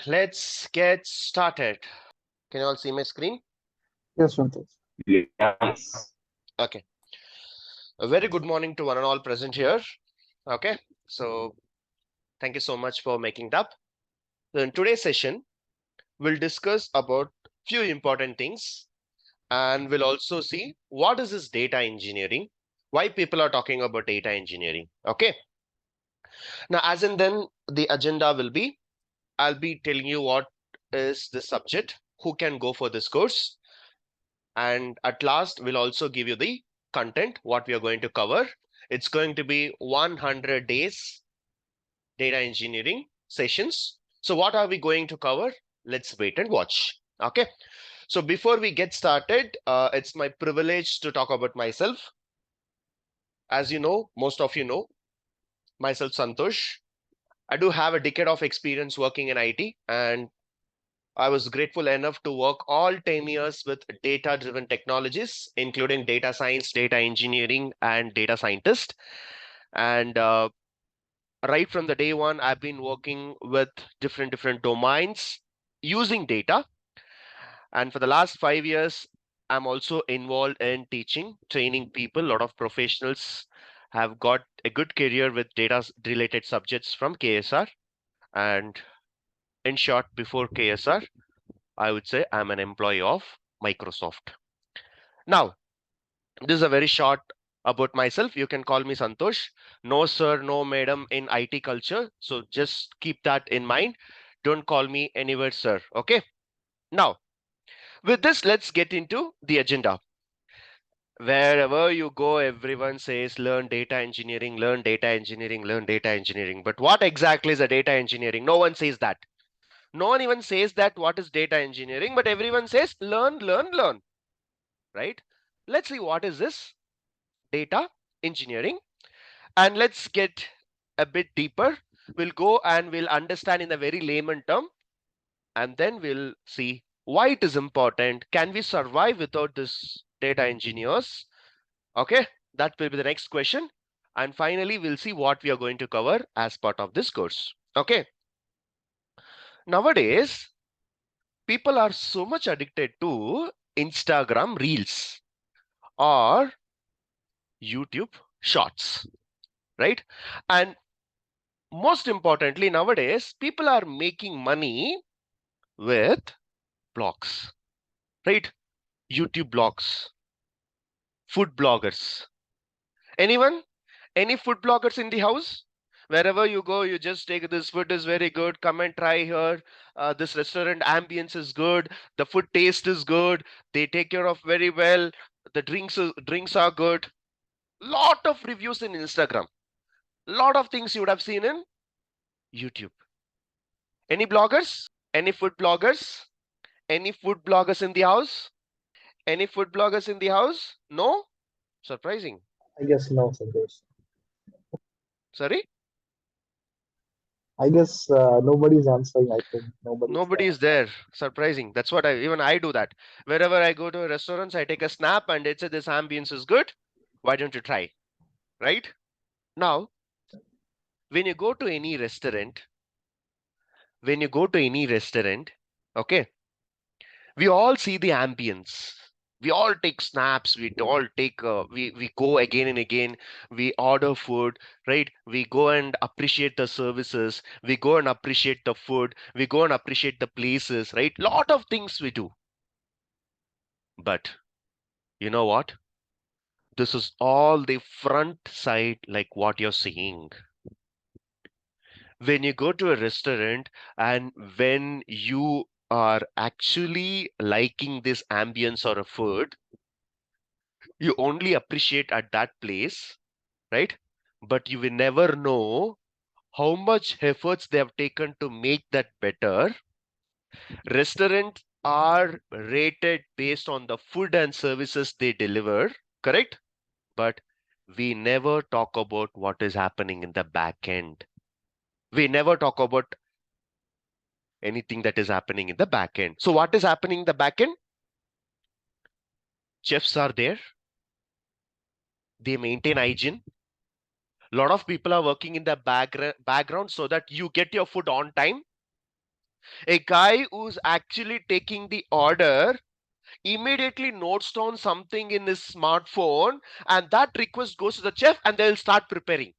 let's get started. Can you all see my screen? Yes, Santosh. Yes. Okay. A very good morning to one and all present here. Okay. So thank you so much for making it up. So in today's session, we'll discuss about few important things and we'll also see what is this data engineering, why people are talking about data engineering. Okay. Now, as in then the agenda will be, I'll be telling you what is the subject, who can go for this course, and at last we'll also give you the content what we are going to cover. It's going to be 100 days data engineering sessions. So what are we going to cover? Let's wait and watch. Okay, so before we get started, it's my privilege to talk about myself. As you know, most of you know myself, Santosh. I do have a decade of experience working in IT, and I was grateful enough to work all 10 years with data-driven technologies, including data science, data engineering, and data scientist. And right from the day one, I've been working with different domains using data. And for the last 5 years, I'm also involved in teaching, training people. A lot of professionals have got a good career with data-related subjects from KSR. And in short, before KSR, I would say I'm an employee of Microsoft. Now, this is a very short about myself. You can call me Santosh. No, sir, no, madam in IT culture. So just keep that in mind. Don't call me anywhere, sir. Okay. Now, with this, let's get into the agenda. Wherever you go, everyone says learn data engineering, learn data engineering, learn data engineering. But what exactly is a data engineering? No one says that. No one even says that what is data engineering, but everyone says learn, learn, learn. Right? Let's see what is this data engineering, and let's get a bit deeper. We'll go and we'll understand in a very layman term, and then we'll see why it is important. Can we survive without this data engineers? Okay, that will be the next question. And finally, we'll see what we are going to cover as part of this course. Okay, nowadays people are so much addicted to Instagram reels or YouTube shorts, right? And most importantly, nowadays, people are making money with blogs, right? YouTube blogs, food bloggers. Anyone? Any food bloggers in the house? Wherever you go, you just take this food is very good. Come and try here. This restaurant ambience is good. The food taste is good. They take care of very well. The drinks are good. Lot of reviews in Instagram. Lot of things you would have seen in YouTube. Any bloggers? Any food bloggers? Any food bloggers in the house? Any food bloggers in the house? No? Surprising. I guess no, Santosh. Sorry? I guess nobody's answering. I think nobody's Nobody there. is there. Surprising. That's what even I do that. Wherever I go to restaurants, I take a snap and it says this ambience is good. Why don't you try? Right? Now, when you go to any restaurant, okay, we all see the ambience. We all take snaps. We all take. We go again and again. We order food, right? We go and appreciate the services. We go and appreciate the food. We go and appreciate the places, right? Lot of things we do. But you know what? This is all the front side, like what you're seeing. When you go to a restaurant and when you are actually liking this ambience or a food, you only appreciate at that place, right? But you will never know how much efforts they have taken to make that better. Restaurants are rated based on the food and services they deliver, correct? But we never talk about what is happening in the back end. We never talk about anything that is happening in the back end. So what is happening in the back end? Chefs are there. They maintain hygiene. A lot of people are working in the background so that you get your food on time. A guy who's actually taking the order immediately notes down something in his smartphone, and that request goes to the chef and they'll start preparing.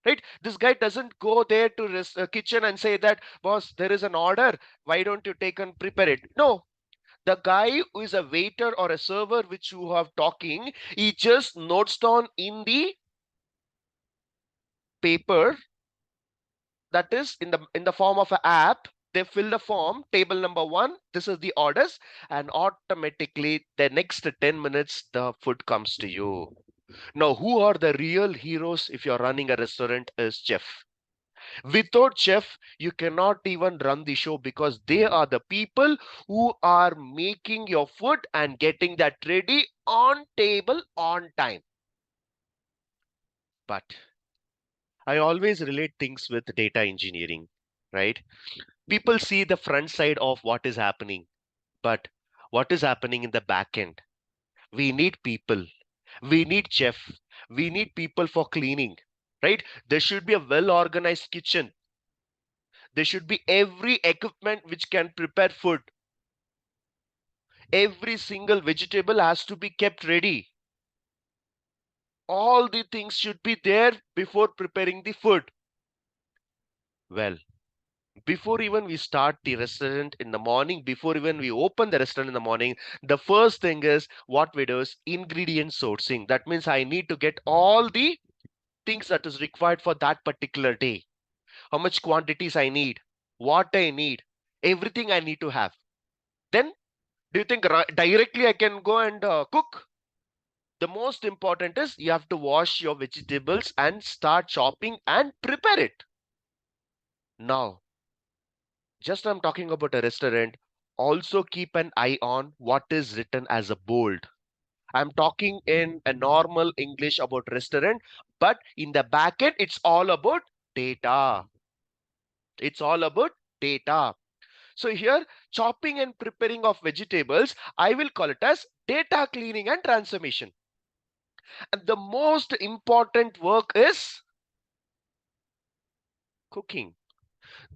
Right? This guy doesn't go there to kitchen and say that, boss, there is an order. Why don't you take and prepare it? No, the guy who is a waiter or a server which you have talking, he just notes down in the paper, that is in the form of an app. They fill the form, table number 1, this is the orders, and automatically the next 10 minutes the food comes to you. Now, who are the real heroes if you're running a restaurant is chef. Without chef, you cannot even run the show, because they are the people who are making your food and getting that ready on table on time. But I always relate things with data engineering, right? People see the front side of what is happening, but what is happening in the back end? We need people. We need chef. We need people for cleaning, right? There should be a well organized kitchen. There should be every equipment which can prepare food. Every single vegetable has to be kept ready. All the things should be there before preparing the food. Well, before even we start the restaurant in the morning, before even we open the restaurant in the morning, the first thing is what we do is ingredient sourcing. That means I need to get all the things that is required for that particular day. How much quantities I need, what I need, everything I need to have. Then, do you think directly I can go and cook? The most important is you have to wash your vegetables and start chopping and prepare it. Now, just I'm talking about a restaurant, also keep an eye on what is written as a bold. I'm talking in a normal English about restaurant, but in the back end, it's all about data. It's all about data. So here, chopping and preparing of vegetables, I will call it as data cleaning and transformation. And the most important work is cooking.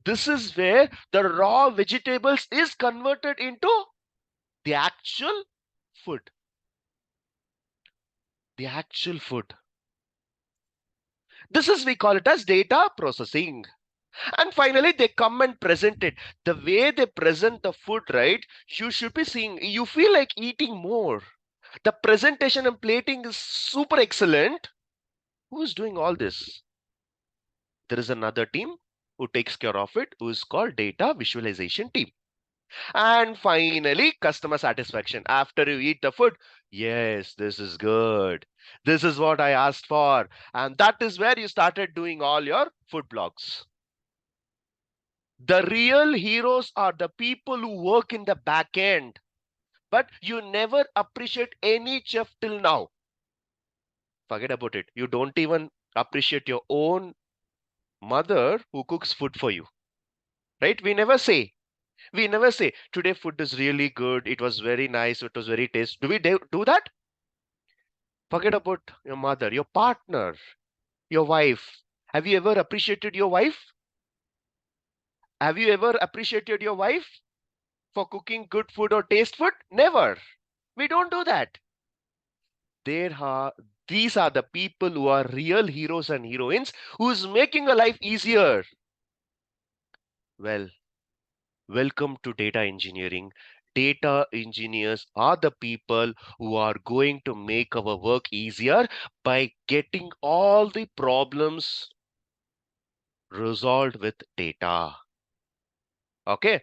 This is where the raw vegetables is converted into the actual food. The actual food. This is, we call it as data processing. And finally, they come and present it. The way they present the food, right? You should be seeing, you feel like eating more. The presentation and plating is super excellent. Who is doing all this? There is another team who takes care of it, who is called data visualization team. And finally, customer satisfaction. After you eat the food, yes, this is good. This is what I asked for. And that is where you started doing all your food blogs. The real heroes are the people who work in the back end, but you never appreciate any chef till now. Forget about it. You don't even appreciate your own mother who cooks food for you, right? We never say, today food is really good. It was very nice. It was very tasty. Do we do that? Forget about your mother, your partner, your wife. Have you ever appreciated your wife? Have you ever appreciated your wife for cooking good food or taste food? Never. We don't do that. There are These are the people who are real heroes and heroines who's making a life easier. Well, welcome to data engineering. Data engineers are the people who are going to make our work easier by getting all the problems resolved with data. Okay.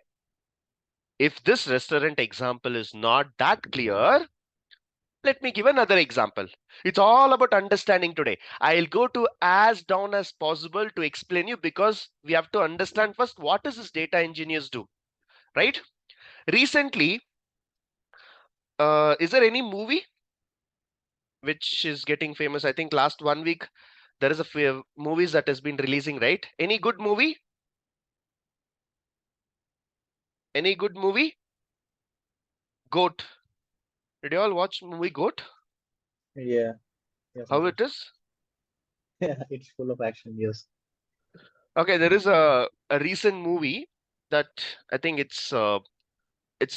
If this restaurant example is not that clear, let me give another example. It's all about understanding today. I'll go to as down as possible to explain you, because we have to understand first what does this data engineers do, right? Recently, is there any movie which is getting famous? I think last 1 week there is a few movies that has been releasing, right? Any good movie? Any good movie? Goat. Did you all watch movie Goat? Yeah, yeah, How it Santosh. is? Yeah, it's full of action. Yes. Okay, there is a recent movie. that I think it's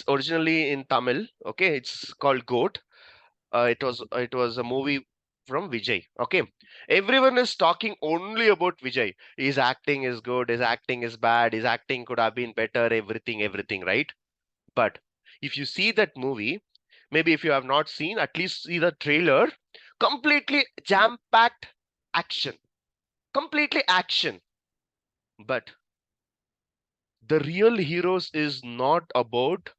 originally in Tamil. Okay, it's called Goat. It was a movie from Vijay. Okay, everyone is talking only about Vijay. His acting is good. His acting is bad. His acting could have been better. Everything, right? But if you see that movie, maybe if you have not seen, at least see the trailer. Completely jam-packed action. Completely action. But the real heroes is not about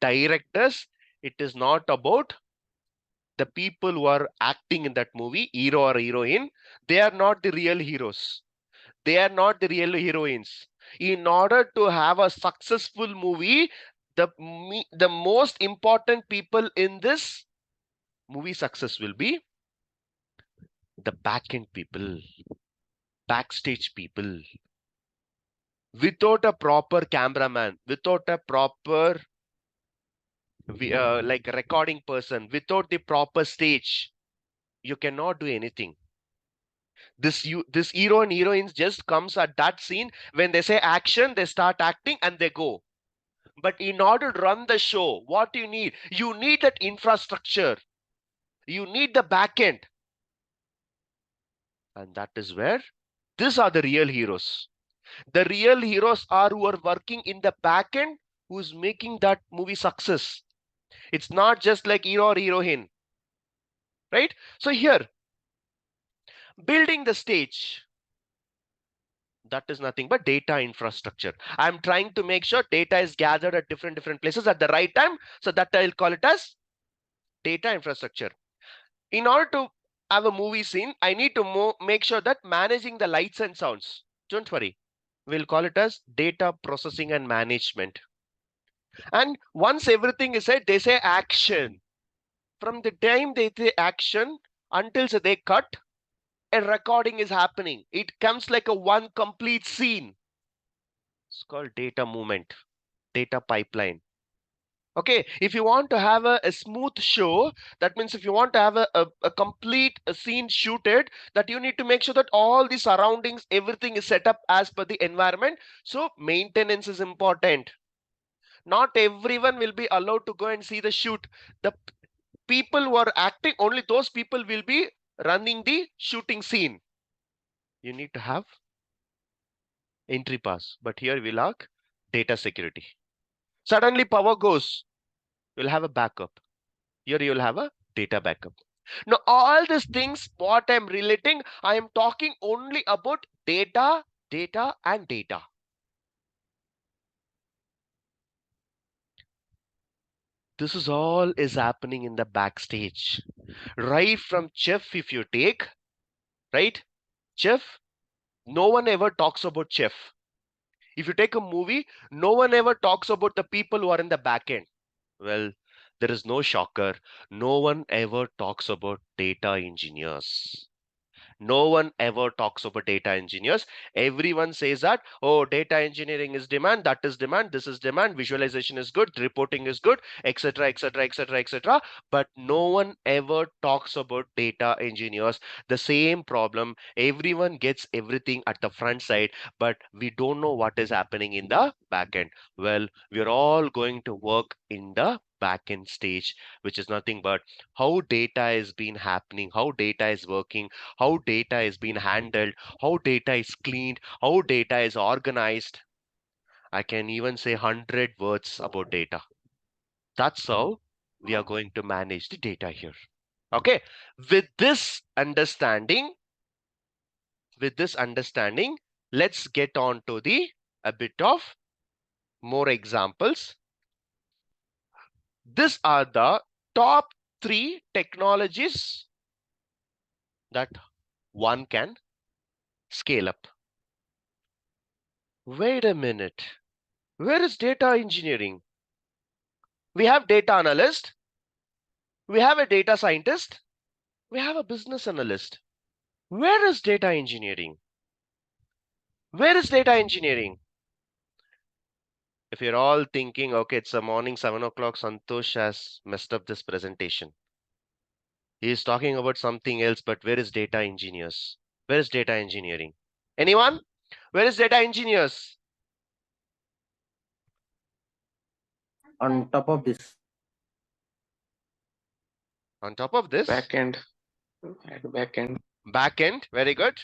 directors. It is not about the people who are acting in that movie, hero or heroine. They are not the real heroes. They are not the real heroines. In order to have a successful movie, the most important people in this movie success will be the back end people, backstage people. Without a proper cameraman, without a proper like recording person, without the proper stage, you cannot do anything. This hero and heroines just comes at that scene when they say action, they start acting and they go. But in order to run the show, what do you need? You need that infrastructure. You need the back end. And that is where these are the real heroes. The real heroes are who are working in the back end, who's making that movie success. It's not just like hero or heroine, right? So here, building the stage, that is nothing but data infrastructure. I'm trying to make sure data is gathered at different places at the right time. So that I'll call it as data infrastructure. In order to have a movie scene, I need to make sure that managing the lights and sounds. Don't worry. We'll call it as data processing and management. And once everything is said, they say action. From the time they say action until they cut, a recording is happening. It comes like a one complete scene. It's called data movement, data pipeline. Okay, if you want to have a smooth show, that means if you want to have a complete scene shooted, that you need to make sure that all the surroundings, everything is set up as per the environment. So maintenance is important. Not everyone will be allowed to go and see the shoot. The people who are acting, only those people will be running the shooting scene. You need to have entry pass, but here we'll have data security. Suddenly power goes, you'll have a backup. Here you'll have a data backup. Now, all these things, what I'm relating, I am talking only about data, data, and data. This is all is happening in the backstage. Right from chef, if you take, right? Chef, no one ever talks about chef. If you take a movie, no one ever talks about the people who are in the back end. Well, there is no shocker. No one ever talks about data engineers. No one ever talks about data engineers. Everyone says that, oh, data engineering is demand, that is demand, this is demand, visualization is good, reporting is good, etc., etc., etc., etc. But no one ever talks about data engineers. The same problem. Everyone gets everything at the front side, but we don't know what is happening in the back end. Well, we're all going to work in the back end stage, which is nothing but how data is been happening, how data is working, how data is being handled, how data is cleaned, how data is organized. I can even say 100 words about data. That's how we are going to manage the data here. Okay. With this understanding, with this understanding, let's get on to the a bit of more examples. These are the top 3 technologies that one can scale up. Wait a minute. Where is data engineering? We have data analyst, we have a data scientist, we have a business analyst. Where is data engineering? Where is data engineering? If you're all thinking, okay, it's a morning 7 o'clock, Santosh has messed up this presentation. He is talking about something else, but where is data engineers? Where is data engineering? Anyone? Where is data engineers? On top of this, On top of this, backend, backend. backend, very good.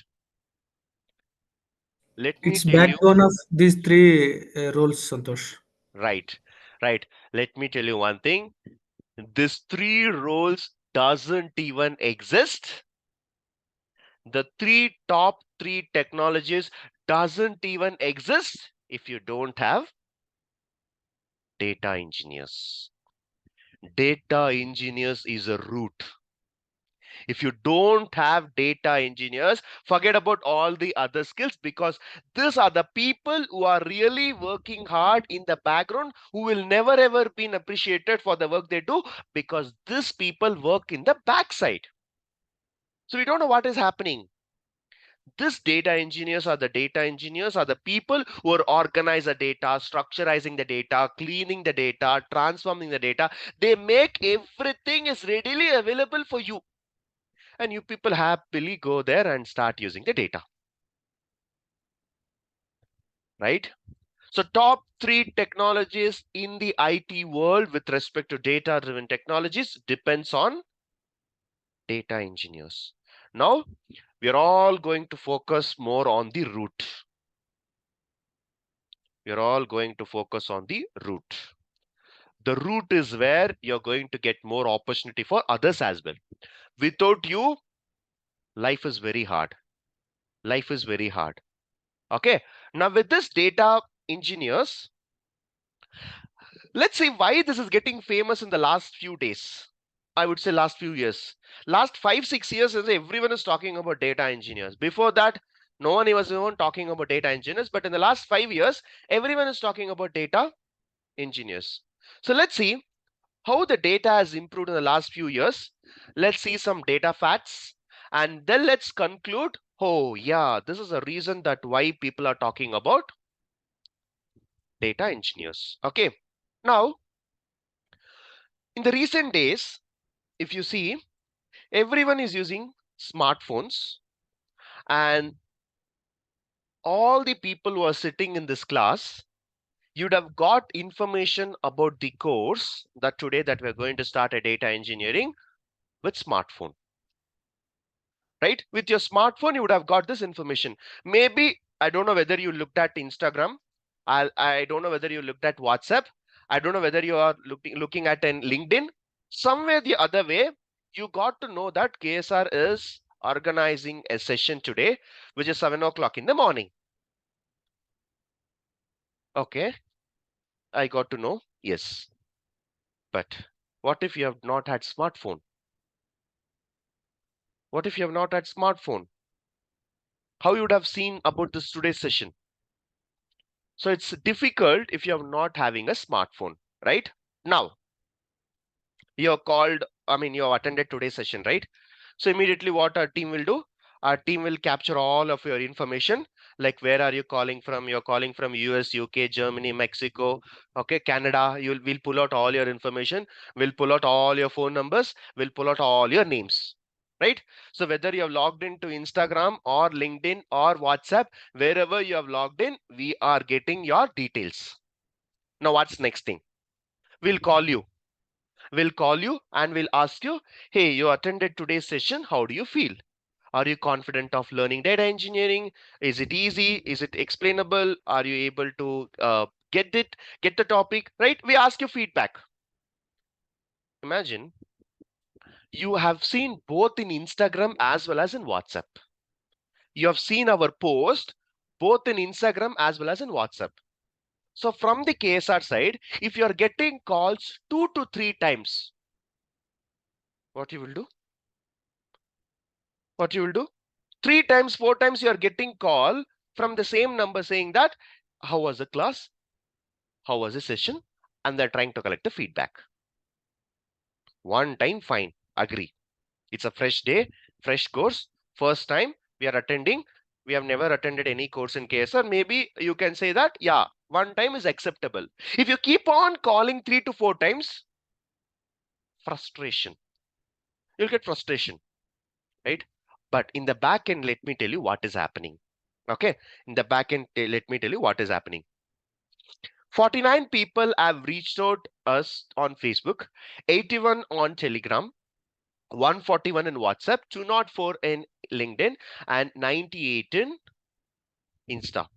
Let me It's tell you, backbone of these three roles, Santosh. right, right. Let me tell you one thing. These three roles doesn't even exist. The top three technologies doesn't even exist if you don't have data engineers. Data engineers is a root. If you don't have data engineers, forget about all the other skills, because these are the people who are really working hard in the background, who will never ever be appreciated for the work they do, because these people work in the backside. So we don't know what is happening. This data engineers are the people who are organize the data, structurizing the data, cleaning the data, transforming the data. They make everything is readily available for you, and you people happily go there and start using the data, right? So top three technologies in the IT world with respect to data driven technologies depends on data engineers. Now we are all going to focus more on the root. We are all going to focus on the root. The root is where you're going to get more opportunity for others as well. Without you, life is very hard. Life is very hard. Okay. Now with this data engineers, let's see why this is getting famous in the last few days. I would say last few years. Last 5-6 years, everyone is talking about data engineers. Before that, no one was even talking about data engineers. But in the last 5 years, everyone is talking about data engineers. So let's see how the data has improved in the last few years. Let's see some data facts, and then let's conclude. Oh yeah, this is a reason that why people are talking about data engineers. Okay. Now, in the recent days, if you see, everyone is using smartphones, and all the people who are sitting in this class, you'd have got information about the course that today that we're going to start a data engineering with smartphone. Right? With your smartphone, you would have got this information. Maybe, I don't know whether you looked at Instagram. I don't know whether you looked at WhatsApp. I don't know whether you are looking at an LinkedIn. Somewhere the other way, you got to know that KSR is organizing a session today, which is 7 o'clock in the morning. Okay, I got to know. Yes. But what if you have not had smartphone? What if you have not had smartphone? How you would have seen about this today's session? So it's difficult if you're not having a smartphone, right? Now, you're called, you have attended today's session, right? So immediately what our team will do, our team will capture all of your information, like where are you calling from? You're calling from US, UK, Germany, Mexico, okay, Canada. We'll pull out all your information. We'll pull out all your phone numbers. We'll pull out all your names, right? So whether you have logged into Instagram or LinkedIn or WhatsApp, wherever you have logged in, we are getting your details. Now what's next thing? We'll call you. We'll call you and we'll ask you, hey, you attended today's session. How do you feel? Are you confident of learning data engineering? Is it easy? Is it explainable? Are you able to get the topic, right? We ask you feedback. Imagine you have seen both in Instagram as well as in WhatsApp. You have seen our post both in Instagram as well as in WhatsApp. So from the KSR side, if you are getting calls 2 to 3 times, what you will do? What you will do? 3 times, 4 times you are getting call from the same number saying that, how was the class? How was the session? And they're trying to collect the feedback. One time, fine, agree. It's a fresh day, fresh course, first time we are attending. We have never attended any course in KSR. Maybe you can say that, yeah, one time is acceptable. If you keep on calling 3 to 4 times, frustration. You'll get frustration, right? But in the back end, let me tell you what is happening. Okay, in the back end, let me tell you what is happening. 49 people have reached out us on Facebook, 81 on Telegram, 141 in WhatsApp, 204 in LinkedIn, and 98 in Insta.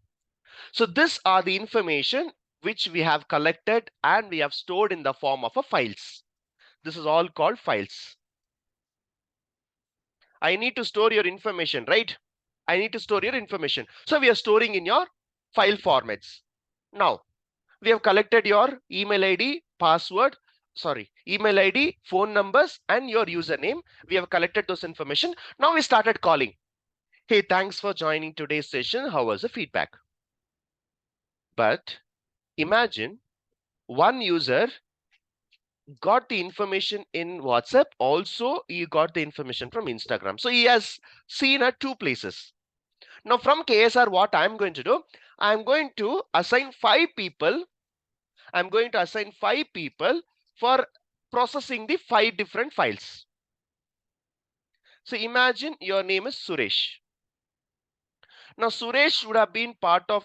So these are the information which we have collected and we have stored in the form of a files. This is all called files. I need to store your information, right? I need to store your information. So we are storing in your file formats. Now, we have collected your email ID, email ID, phone numbers, and your username. We have collected those information. Now we started calling. Hey, thanks for joining today's session. How was the feedback? But imagine one user got the information in WhatsApp. Also, he got the information from Instagram. So he has seen at two places. Now from KSR, what I'm going to do, I'm going to assign 5 people. I'm going to assign 5 people for processing the 5 different files. So imagine your name is Suresh. Now Suresh would have been part of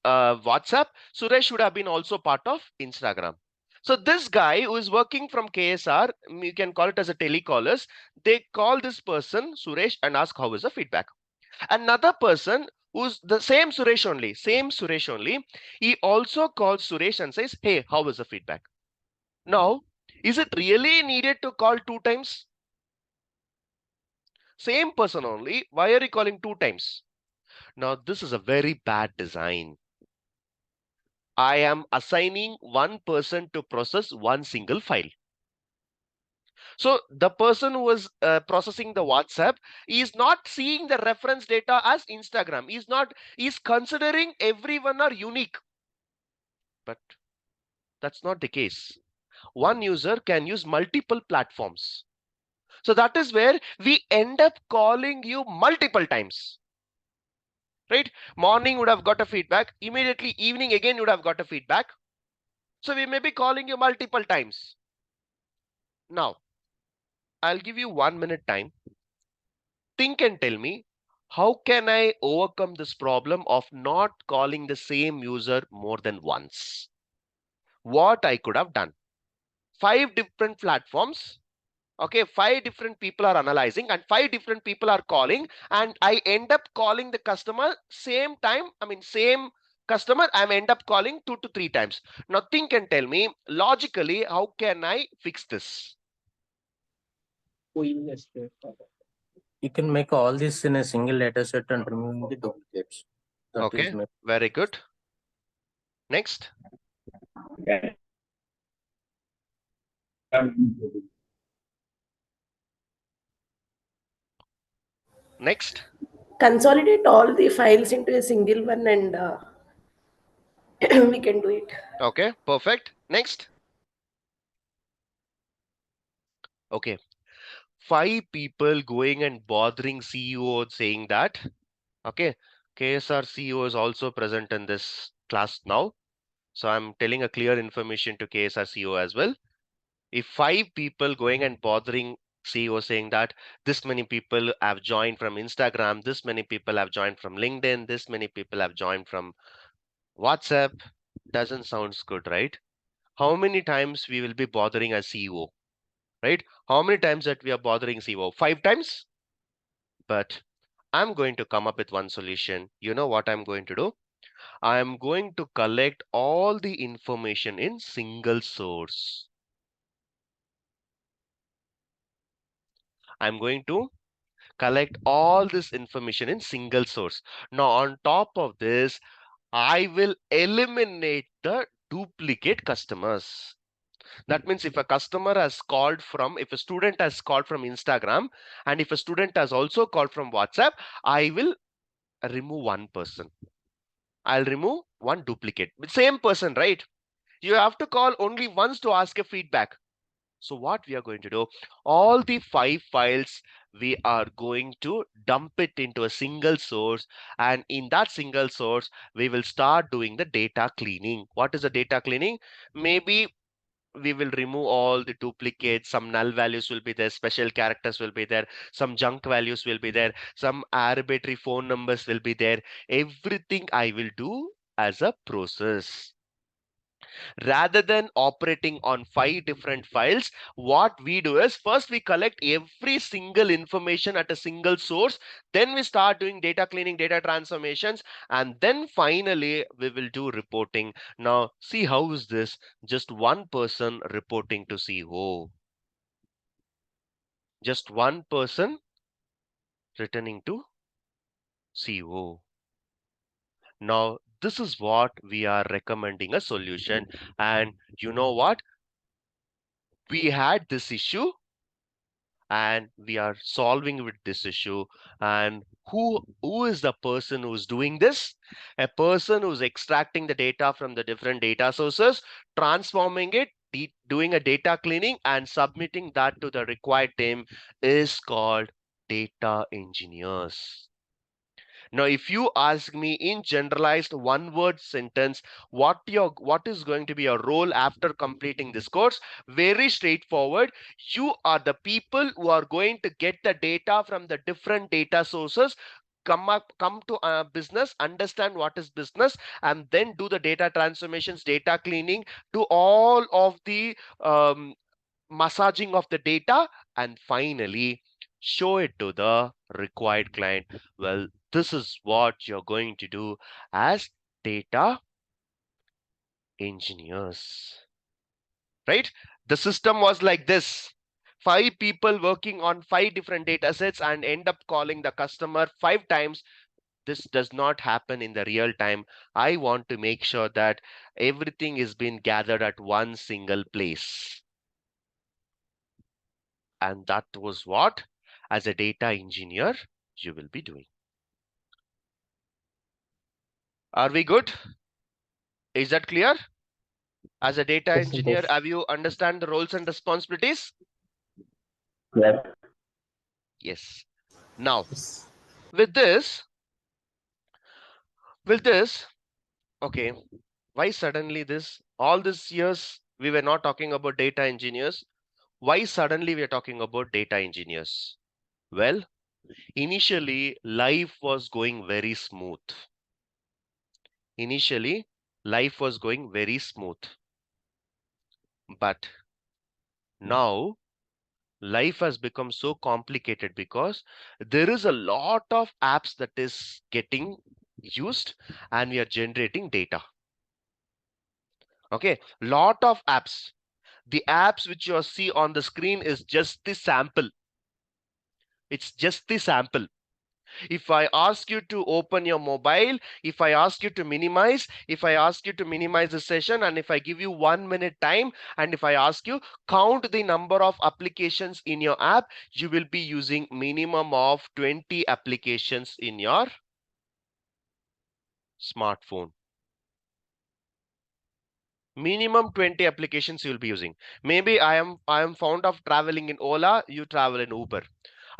WhatsApp. Suresh would have been also part of Instagram. So this guy who is working from KSR, you can call it as a telecallers. They call this person Suresh and ask how is the feedback. Another person who's the same Suresh only, he also calls Suresh and says, hey, how was the feedback? Now, is it really needed to call 2 times? Same person only, why are you calling 2 times? Now, this is a very bad design. I am assigning one person to process one single file. So the person who was processing the WhatsApp is not seeing the reference data as Instagram. He's considering everyone are unique. But that's not the case. One user can use multiple platforms. So that is where we end up calling you multiple times. Right? Morning would have got a feedback. Immediately evening again would have got a feedback. So we may be calling you multiple times. Now, I'll give you 1 minute time. Think and tell me, how can I overcome this problem of not calling the same user more than once? What I could have done? 5 different platforms. Okay, 5 different people are analyzing and 5 different people are calling, and I end up calling the customer same customer. I end up calling 2 to 3 times. Now think and tell me, logically, how can I fix this? You can make all this in a single data set and remove the duplicates. That Okay, is my very good. Next. Next. Consolidate all the files into a single one and we can do it. Okay, perfect. Next. Okay, 5 people going and bothering CEO saying that, okay, KSR CEO is also present in this class now. So I'm telling a clear information to KSR CEO as well. If 5 people going and bothering CEO saying that this many people have joined from Instagram, this many people have joined from LinkedIn, this many people have joined from WhatsApp, doesn't sound good, right? How many times we will be bothering a CEO, right? How many times that we are bothering CEO? 5 times? But I'm going to come up with one solution. You know what I'm going to do? I'm going to collect all the information in single source. I'm going to collect all this information in single source. Now, on top of this, I will eliminate the duplicate customers. That means if a student has called from Instagram, and if a student has also called from WhatsApp, I will remove one person. I'll remove one duplicate. Same person, right? You have to call only once to ask a feedback. So what we are going to do, all the 5 files, we are going to dump it into a single source, and in that single source, we will start doing the data cleaning. What is the data cleaning? Maybe we will remove all the duplicates. Some null values will be there, special characters will be there, some junk values will be there, some arbitrary phone numbers will be there. Everything I will do as a process. Rather than operating on 5 different files, what we do is first we collect every single information at a single source, then we start doing data cleaning, data transformations, and then finally we will do reporting. Now see, how is this? Just one person reporting to CEO, just one person returning to CEO. Now this is what we are recommending a solution. And you know what, we had this issue and we are solving with this issue. And who is the person who's doing this? A person who's extracting the data from the different data sources, transforming it, doing a data cleaning, and submitting that to the required team is called data engineers. Now, if you ask me in generalized one word sentence, what is going to be your role after completing this course? Very straightforward. You are the people who are going to get the data from the different data sources, come to a business, understand what is business, and then do the data transformations, data cleaning, do all of the massaging of the data, and finally show it to the required client. Well, this is what you're going to do as data engineers, right? The system was like this: 5 people working on 5 different data sets and end up calling the customer 5 times. This does not happen in the real time. I want to make sure that everything is being gathered at one single place. And that was what, as a data engineer, you will be doing. Are we good? Is that clear? As a data Yes, engineer, Santosh. have you understand the roles and responsibilities? Yeah. Yes. Now, Yes. with this, okay, why suddenly this? All these years we were not talking about data engineers. Why suddenly we are talking about data engineers? Well, initially life was going very smooth. Initially, life was going very smooth. But now life has become so complicated because there is a lot of apps that is getting used and we are generating data. Okay, lot of apps. The apps which you see on the screen is just the sample. It's just the sample. If I ask you to open your mobile, if I ask you to minimize, if I ask you to minimize the session, and if I give you 1 minute time, and if I ask you count the number of applications in your app, you will be using minimum of 20 applications in your smartphone. Minimum 20 applications you will be using. Maybe I am fond of traveling in Ola, you travel in Uber.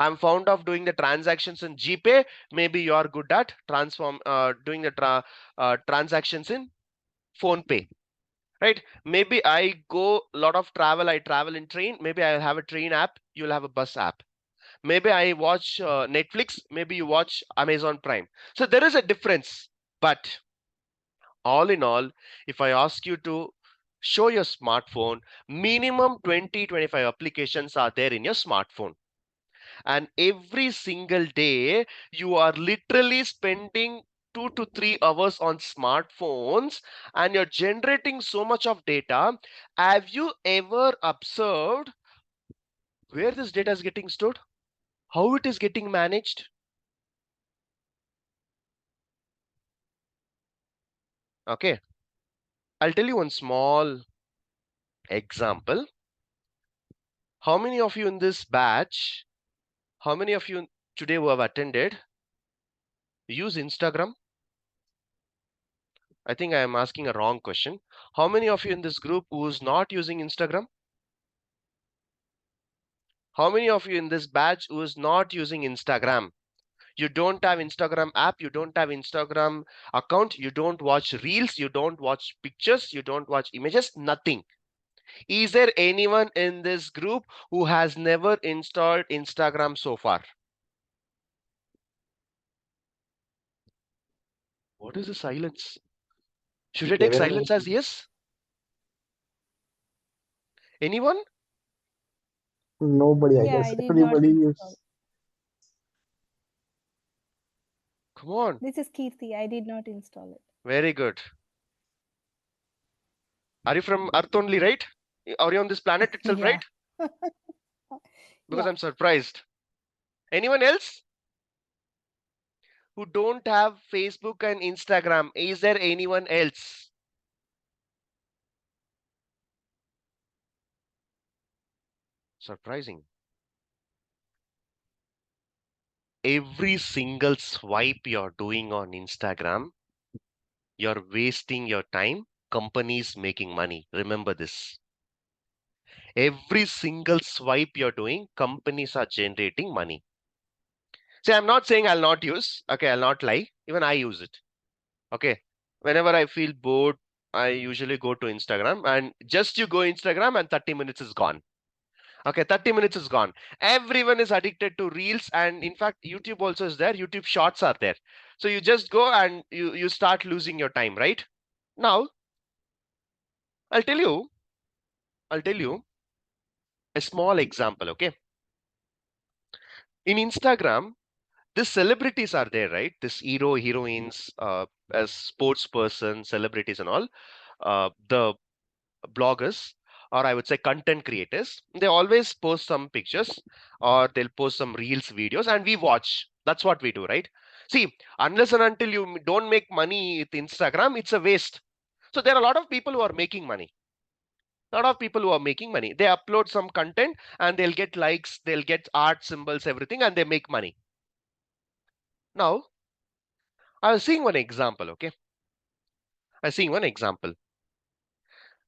I'm fond of doing the transactions in GPay. Maybe you are good at doing the transactions in PhonePe, right? Maybe I go a lot of travel. I travel in train. Maybe I have a train app. You'll have a bus app. Maybe I watch Netflix. Maybe you watch Amazon Prime. So there is a difference. But all in all, if I ask you to show your smartphone, minimum 20-25 applications are there in your smartphone. And every single day you are literally spending 2 to 3 hours on smartphones and you're generating so much of data. Have you ever observed where this data is getting stored, how it is getting managed? Okay, I'll tell you one small example. How many of you in this batch, how many of you today who have attended use Instagram? I think I am asking a wrong question. How many of you in this group who's not using Instagram? How many of you in this batch who is not using Instagram? You don't have Instagram app, you don't have Instagram account, you don't watch reels, you don't watch pictures, you don't watch images, nothing. Is there anyone in this group who has never installed Instagram so far? What is the silence? Should I take There are many silence as people. yes? Anyone? Nobody, I Yeah, guess. I did not Everybody install. is. Come on. This is Kirti. I did not install it. Very good. Are you from Earth only, right? Are you on this planet itself, Yeah. right? Because Yeah. I'm surprised. Anyone else who don't have Facebook and Instagram? Is there anyone else? Surprising. Every single swipe you're doing on Instagram, you're wasting your time. Companies making money. Remember this. Every single swipe you're doing, companies are generating money. See, I'm not saying I'll not use. Okay, I'll not lie. Even I use it. Okay. Whenever I feel bored, I usually go to Instagram, and just you go Instagram and 30 minutes is gone. Okay, 30 minutes is gone. Everyone is addicted to reels, and in fact, YouTube also is there. YouTube shorts are there. So you just go and you start losing your time, right? Now, I'll tell you, I'll tell you a small example, okay? In Instagram, these celebrities are there, right? This hero, heroines, as sports person, celebrities and all. The bloggers, or I would say content creators, they always post some pictures or they'll post some reels videos and we watch. That's what we do, right? See, unless and until you don't make money with Instagram, it's a waste. So there are a lot of people who are making money. A lot of people who are making money. They upload some content and they'll get likes, they'll get art symbols, everything, and they make money. Now, I was seeing one example, okay? I was seeing one example.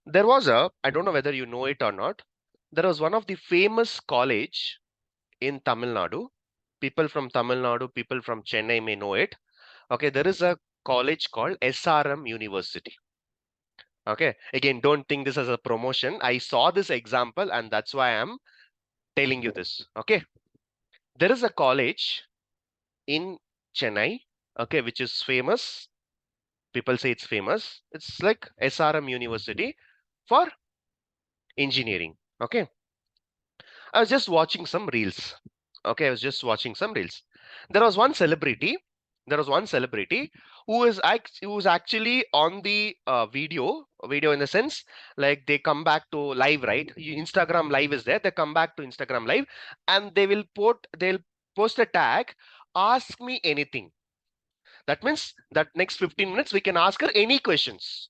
There was I don't know whether you know it or not, there was one of the famous college in Tamil Nadu. People from Tamil Nadu, people from Chennai may know it. Okay, there is a college called SRM University. Okay, again, don't think this as a promotion. I saw this example and that's why I'm telling you this. Okay, there is a college in Chennai, okay, which is famous. People say it's famous. It's like SRM University for engineering. Okay, I was just watching some reels. Okay, I was just watching some reels. There was one celebrity. There was one celebrity who was actually on the video in the sense like they come back to live, right? Instagram live is there. They come back to Instagram live, and they'll post a tag. Ask me anything. That means that next 15 minutes we can ask her any questions.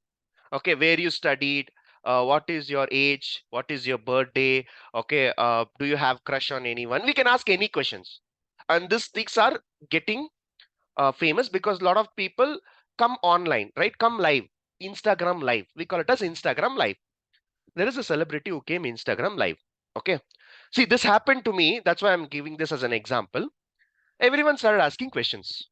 Okay, where you studied, what is your age, what is your birthday, okay, do you have crush on anyone? We can ask any questions, and these things are getting famous because a lot of people come online, right? Come live, Instagram live, we call it as Instagram live. There is a celebrity who came Instagram live. Okay, see, this happened to me. That's why I'm giving this as an example. Everyone started asking questions.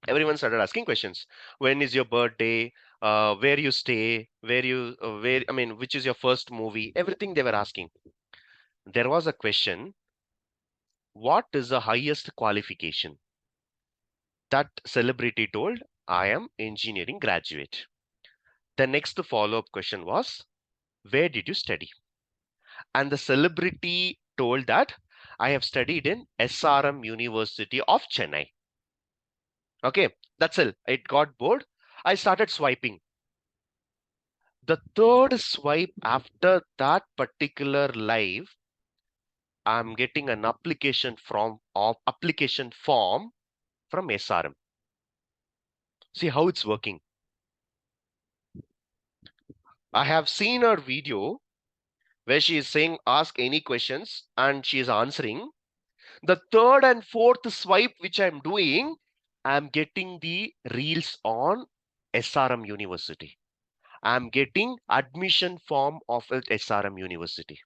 Everyone started asking questions. When is your birthday? Where you stay? Where, I mean, which is your first movie? Everything they were asking. There was a question. What is the highest qualification? That celebrity told, I am engineering graduate. The next follow-up question was, where did you study? And the celebrity told that, I have studied in SRM University of Chennai. Okay, that's it. It got bored. I started swiping. The third swipe after that particular live, I'm getting an application form from SRM. See how it's working. I have seen her video where she is saying ask any questions and she is answering. The third and fourth swipe which I'm doing, I'm getting the reels on SRM University. I'm getting admission form of SRM University.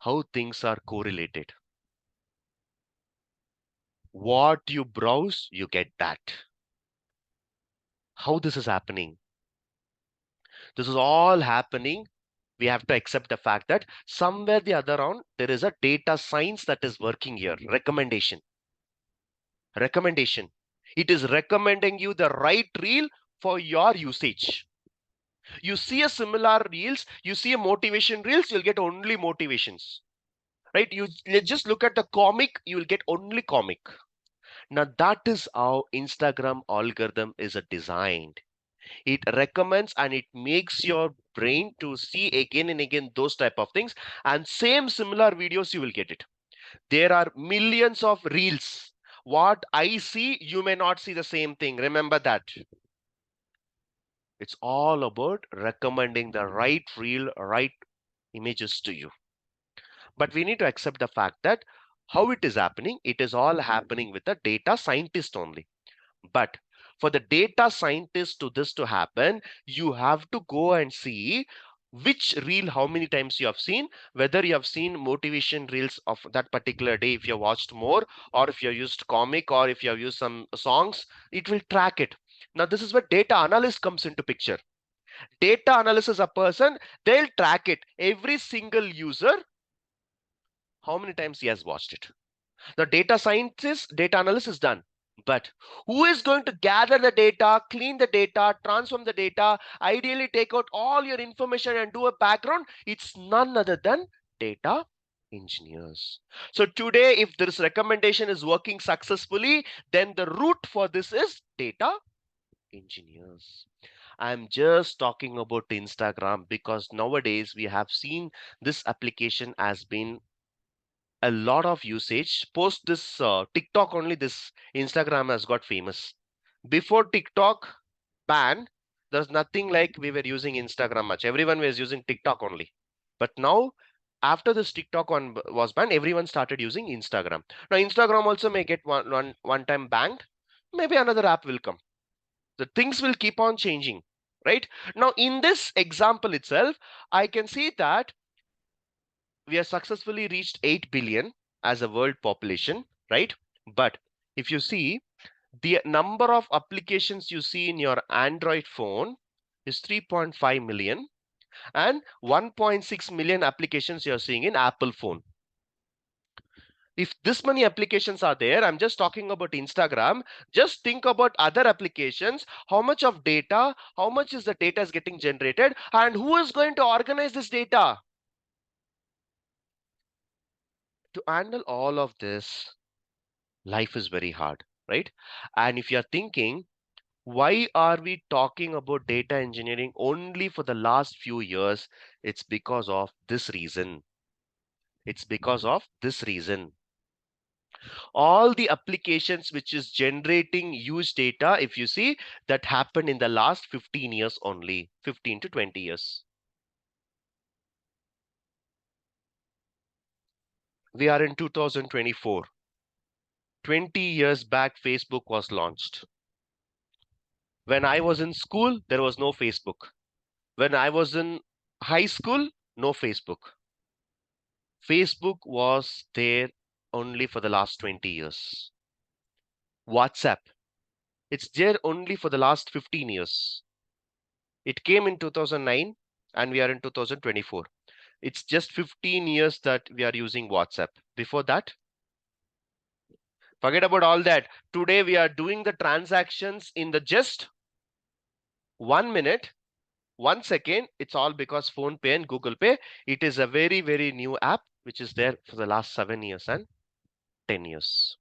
How things are correlated. What you browse, you get that. How this is happening? This is all happening. We have to accept the fact that somewhere the other on, there is a data science that is working here. Recommendation. Recommendation. It is recommending you the right reel for your usage. You see a similar reels, you see a motivation reels, you'll get only motivations, right? You just look at the comic, you will get only comic. Now that is how Instagram algorithm is designed. It recommends and it makes your brain to see again and again those type of things, and same similar videos you will get it. There are millions of reels. What I see, you may not see the same thing. Remember that. It's all about recommending the right reel, right images to you. But we need to accept the fact that how it is happening, it is all happening with a data scientist only. But for the data scientist to this to happen, you have to go and see which reel, how many times you have seen, whether you have seen motivation reels of that particular day, if you watched more, or if you used comic, or if you have used some songs, it will track it. Now, this is where data analyst comes into picture. Data analysis, a person, they'll track it. Every single user, how many times he has watched it. The data scientist, data analysis is done. But who is going to gather the data, clean the data, transform the data, ideally take out all your information and do a background? It's none other than data engineers. So today, if this recommendation is working successfully, then the root for this is data engineers. I'm just talking about Instagram because nowadays we have seen this application has been a lot of usage. Post this TikTok only, this Instagram has got famous. Before TikTok ban, there's nothing like we were using Instagram much. Everyone was using TikTok only. But now, after this TikTok one was banned, everyone started using Instagram. Now, Instagram also may get one time banned. Maybe another app will come. The things will keep on changing, right? Now, in this example itself, I can see that we have successfully reached 8 billion as a world population, right? But if you see the number of applications you see in your Android phone is 3.5 million, and 1.6 million applications you're seeing in Apple phone. If this many applications are there, I'm just talking about Instagram, just think about other applications, how much of data, how much is the data is getting generated, and who is going to organize this data? To handle all of this, life is very hard, right? And if you're thinking, why are we talking about data engineering only for the last few years? It's because of this reason. It's because of this reason. All the applications which is generating huge data, if you see, that happened in the last 15 years only, 15 to 20 years. We are in 2024. 20 years back, Facebook was launched. When I was in school, there was no Facebook. When I was in high school, no Facebook. Facebook was there only for the last 20 years. WhatsApp, it's there only for the last 15 years. It came in 2009 and we are in 2024. It's just 15 years that we are using WhatsApp. Before that, forget about all that. Today we are doing the transactions in the just 1 minute, 1 second. It's all because Phone Pay and Google Pay. It is a very, very new app which is there for the last 7 years and 10 years.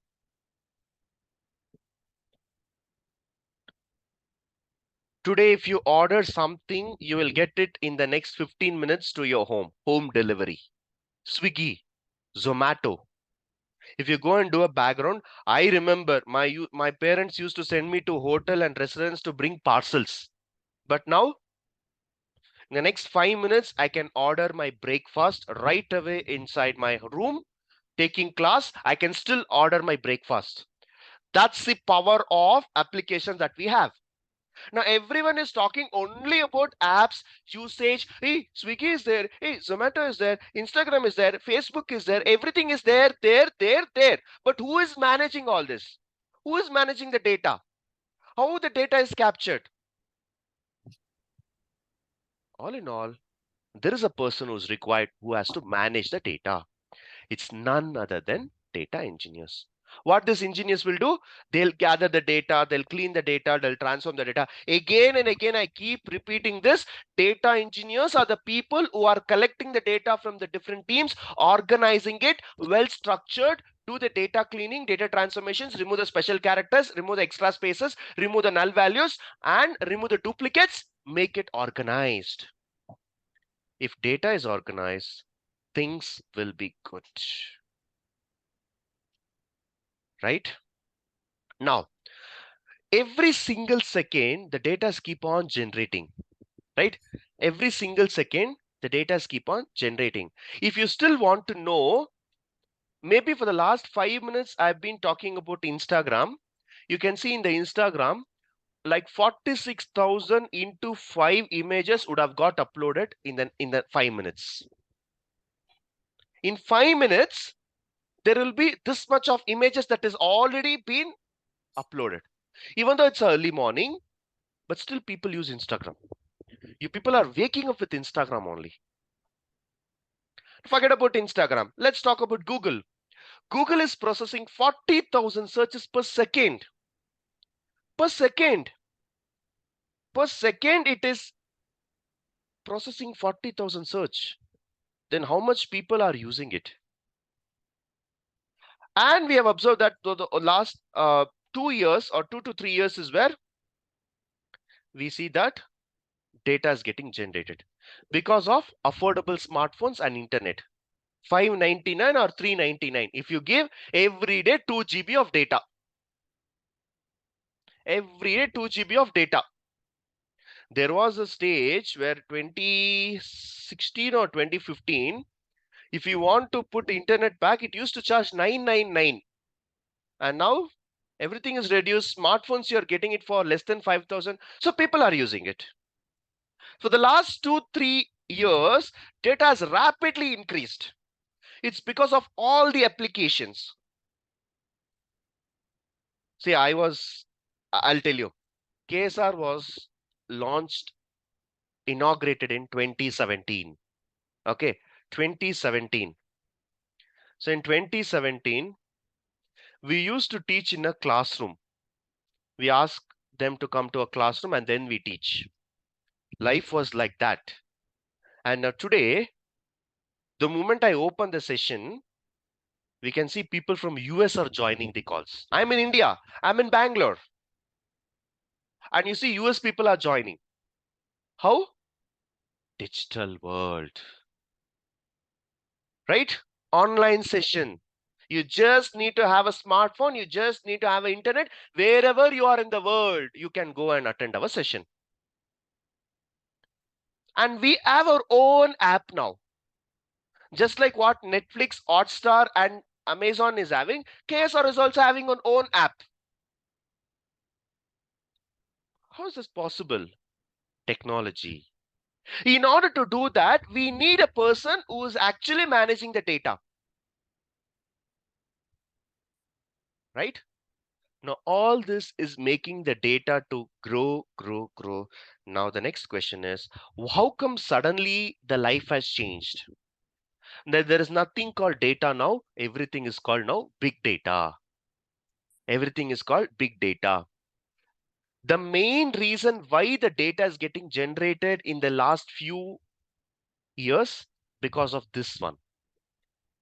Today, if you order something, you will get it in the next 15 minutes to your home delivery. Swiggy, Zomato. If you go and do a background, I remember my parents used to send me to hotel and restaurants to bring parcels. But now, in the next 5 minutes, I can order my breakfast right away inside my room. Taking class, I can still order my breakfast. That's the power of applications that we have. Now everyone is talking only about apps, usage. Hey, Swiggy is there. Hey, Zomato is there. Instagram is there. Facebook is there. Everything is there. But who is managing all this? Who is managing the data? How the data is captured? All in all, there is a person who's required who has to manage the data. It's none other than data engineers. What these engineers will do, they'll gather the data, they'll clean the data, they'll transform the data. Again and again, I keep repeating this. Data engineers are the people who are collecting the data from the different teams, organizing it, well structured, do the data cleaning, data transformations, remove the special characters, remove the extra spaces, remove the null values, and remove the duplicates, make it organized. If data is organized, things will be good. Right? Now, every single second, the data keep on generating. Right? Every single second, the data keep on generating. If you still want to know, maybe for the last 5 minutes, I've been talking about Instagram. You can see in the Instagram, like 46,000 into 5 images would have got uploaded in the 5 minutes. In 5 minutes, there will be this much of images that is already been uploaded. Even though it's early morning, but still people use Instagram. You people are waking up with Instagram only. Forget about Instagram. Let's talk about Google. Google is processing 40,000 searches per second. Per second. Per second, it is processing 40,000 search. Then how much people are using it? And we have observed that the last 2 years or 2 to 3 years is where we see that data is getting generated because of affordable smartphones and internet. 599 or 399. If you give every day 2 GB of data. Every day 2 GB of data. There was a stage where 2016 or 2015, if you want to put internet back, it used to charge 999. And now everything is reduced. Smartphones, you're getting it for less than 5,000. So people are using it. For the last 2-3 years, data has rapidly increased. It's because of all the applications. See, I'll tell you, KSR was launched, inaugurated in 2017. Okay, 2017. So in 2017, we used to teach in a classroom. We asked them to come to a classroom and then we teach. Life was like that. And now today, the moment I open the session, we can see people from US are joining the calls. I'm in India. I'm in Bangalore. And you see US people are joining. How? Digital world. Right? Online session. You just need to have a smartphone. You just need to have an internet. Wherever you are in the world, you can go and attend our session. And we have our own app now. Just like what Netflix, Hotstar, and Amazon is having, KSR is also having an own app. How is this possible? Technology. In order to do that, we need a person who is actually managing the data. Right? Now, all this is making the data to grow. Now, the next question is, how come suddenly the life has changed? There is nothing called data now. Everything is called now big data. Everything is called big data. The main reason why the data is getting generated in the last few years, because of this one.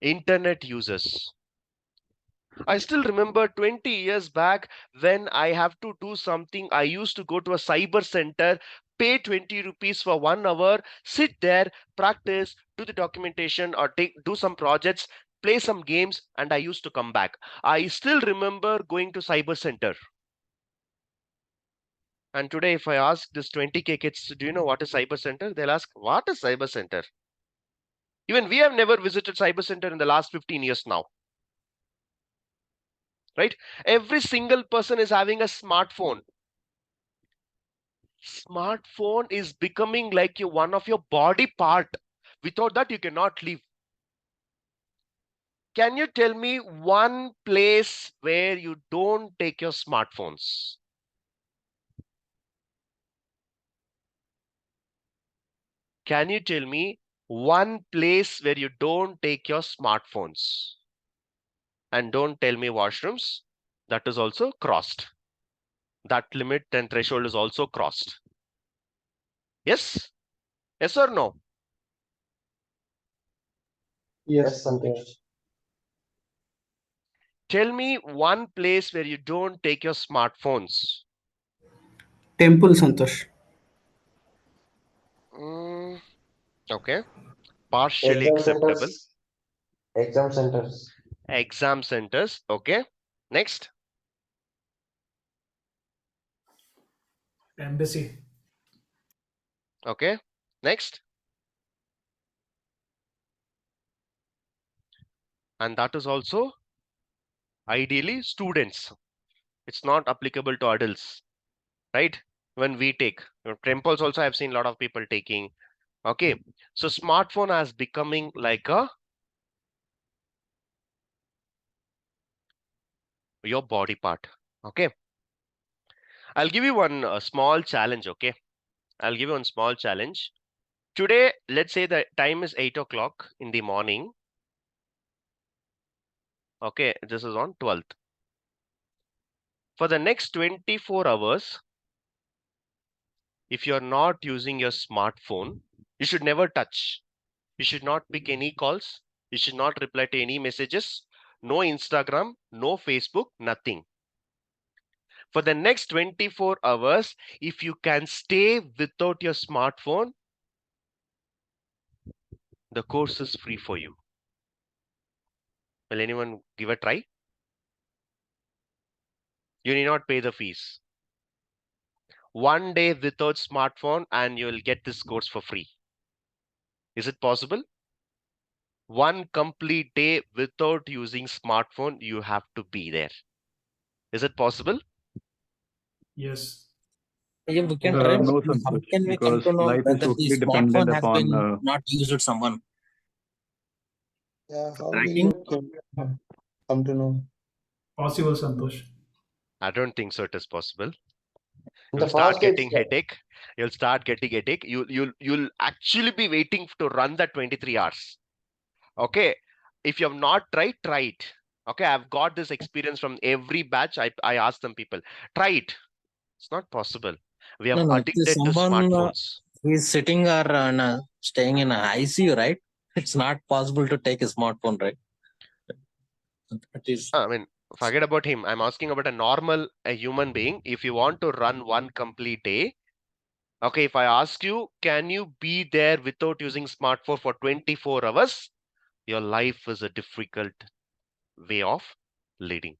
Internet users. I still remember 20 years back when I have to do something. I used to go to a cyber center, pay 20 rupees for 1 hour, sit there, practice, do the documentation or do some projects, play some games, and I used to come back. I still remember going to cyber center. And today, if I ask this 20K kids, do you know what is cyber center? They'll ask, what is cyber center? Even we have never visited cyber center in the last 15 years now. Right? Every single person is having a smartphone. Smartphone is becoming like one of your body part. Without that, you cannot live. Can you tell me one place where you don't take your smartphones? Can you tell me one place where you don't take your smartphones? and don't tell me washrooms. That is also crossed. That limit and threshold is also crossed. Yes? Yes or no? Yes, Santosh. Tell me one place where you don't take your smartphones. Temple, Santosh. Okay. Partially Exam acceptable. centers. Exam centers. Exam centers. Okay. Next. Embassy. Okay. Next. And that is also ideally students. It's not applicable to adults, right? When we take temples also, I've seen a lot of people taking. Okay. So smartphone has becoming like your body part. Okay. I'll give you one small challenge. Okay. I'll give you one small challenge. Today, let's say the time is 8 o'clock in the morning. Okay, this is on 12th. For the next 24 hours, if you're not using your smartphone, you should never touch. You should not pick any calls. You should not reply to any messages. No Instagram, no Facebook, nothing. For the next 24 hours, if you can stay without your smartphone, the course is free for you. Will anyone give a try? You need not pay the fees. One day without smartphone and you'll get this course for free. Is it possible? One complete day without using smartphone, you have to be there. Is it possible? Yes. Yeah, we can try. No, But how Santosh, can we come because to know life is whether the totally dependent smartphone has upon. been not used with someone? Yeah, how will Tracking? you come to know? Possible, Santosh. I don't think so it is possible. In You'll the start past, getting headache. You'll start getting headache. You'll actually be waiting to run that 23 hours. Okay. If you have not tried, try it. Okay. I've got this experience from every batch. I ask them people, try it. It's not possible. We have No, no. addicted to Someone smartphones. is sitting or staying in an ICU, right? It's not possible to take a smartphone, right? That is. I mean, forget about him. I'm asking about a human being. If you want to run one complete day, okay, if I ask you, can you be there without using smartphone for 24 hours? Your life is a difficult way of leading.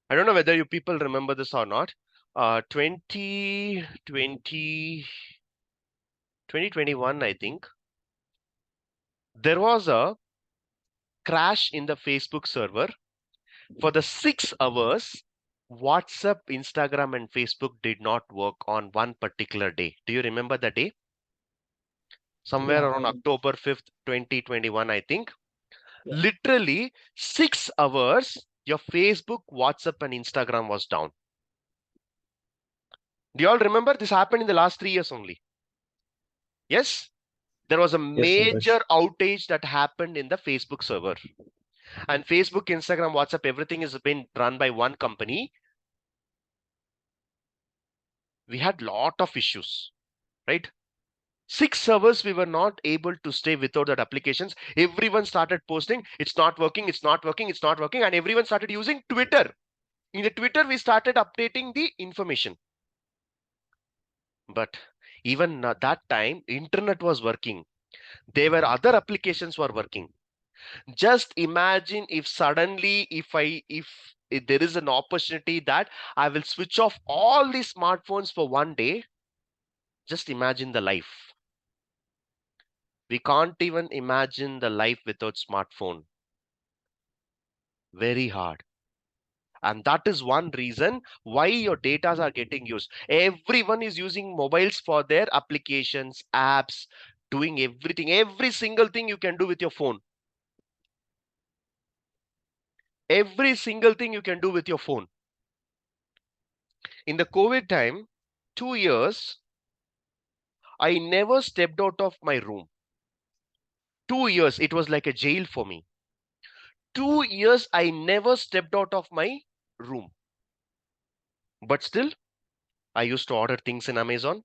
I don't know whether you people remember this or not. 2021, I think, there was a crash in the Facebook server. For the 6 hours, WhatsApp, Instagram, and Facebook did not work on one particular day. Do you remember the day? Somewhere around October 5th, 2021, I think. Literally 6 hours, your Facebook, WhatsApp, and Instagram was down. Do you all remember this happened in the last 3 years only? Yes? There was a major outage that happened in the Facebook server. And Facebook, Instagram, WhatsApp, everything is been run by one company. We had lot of issues, right? 6 servers, we were not able to stay without that applications. Everyone started posting, it's not working, it's not working, it's not working. And everyone started using Twitter. In the Twitter, we started updating the information. But even that time, internet was working. There were other applications were working. Just imagine if suddenly, if there is an opportunity that I will switch off all the smartphones for one day, just imagine the life. We can't even imagine the life without smartphone. Very hard. And that is one reason why your data are getting used. Everyone is using mobiles for their applications, apps, doing everything, every single thing you can do with your phone. Every single thing you can do with your phone. In the COVID time, 2 years, I never stepped out of my room. 2 years, it was like a jail for me. 2 years I never stepped out of my room. But still, I used to order things in Amazon.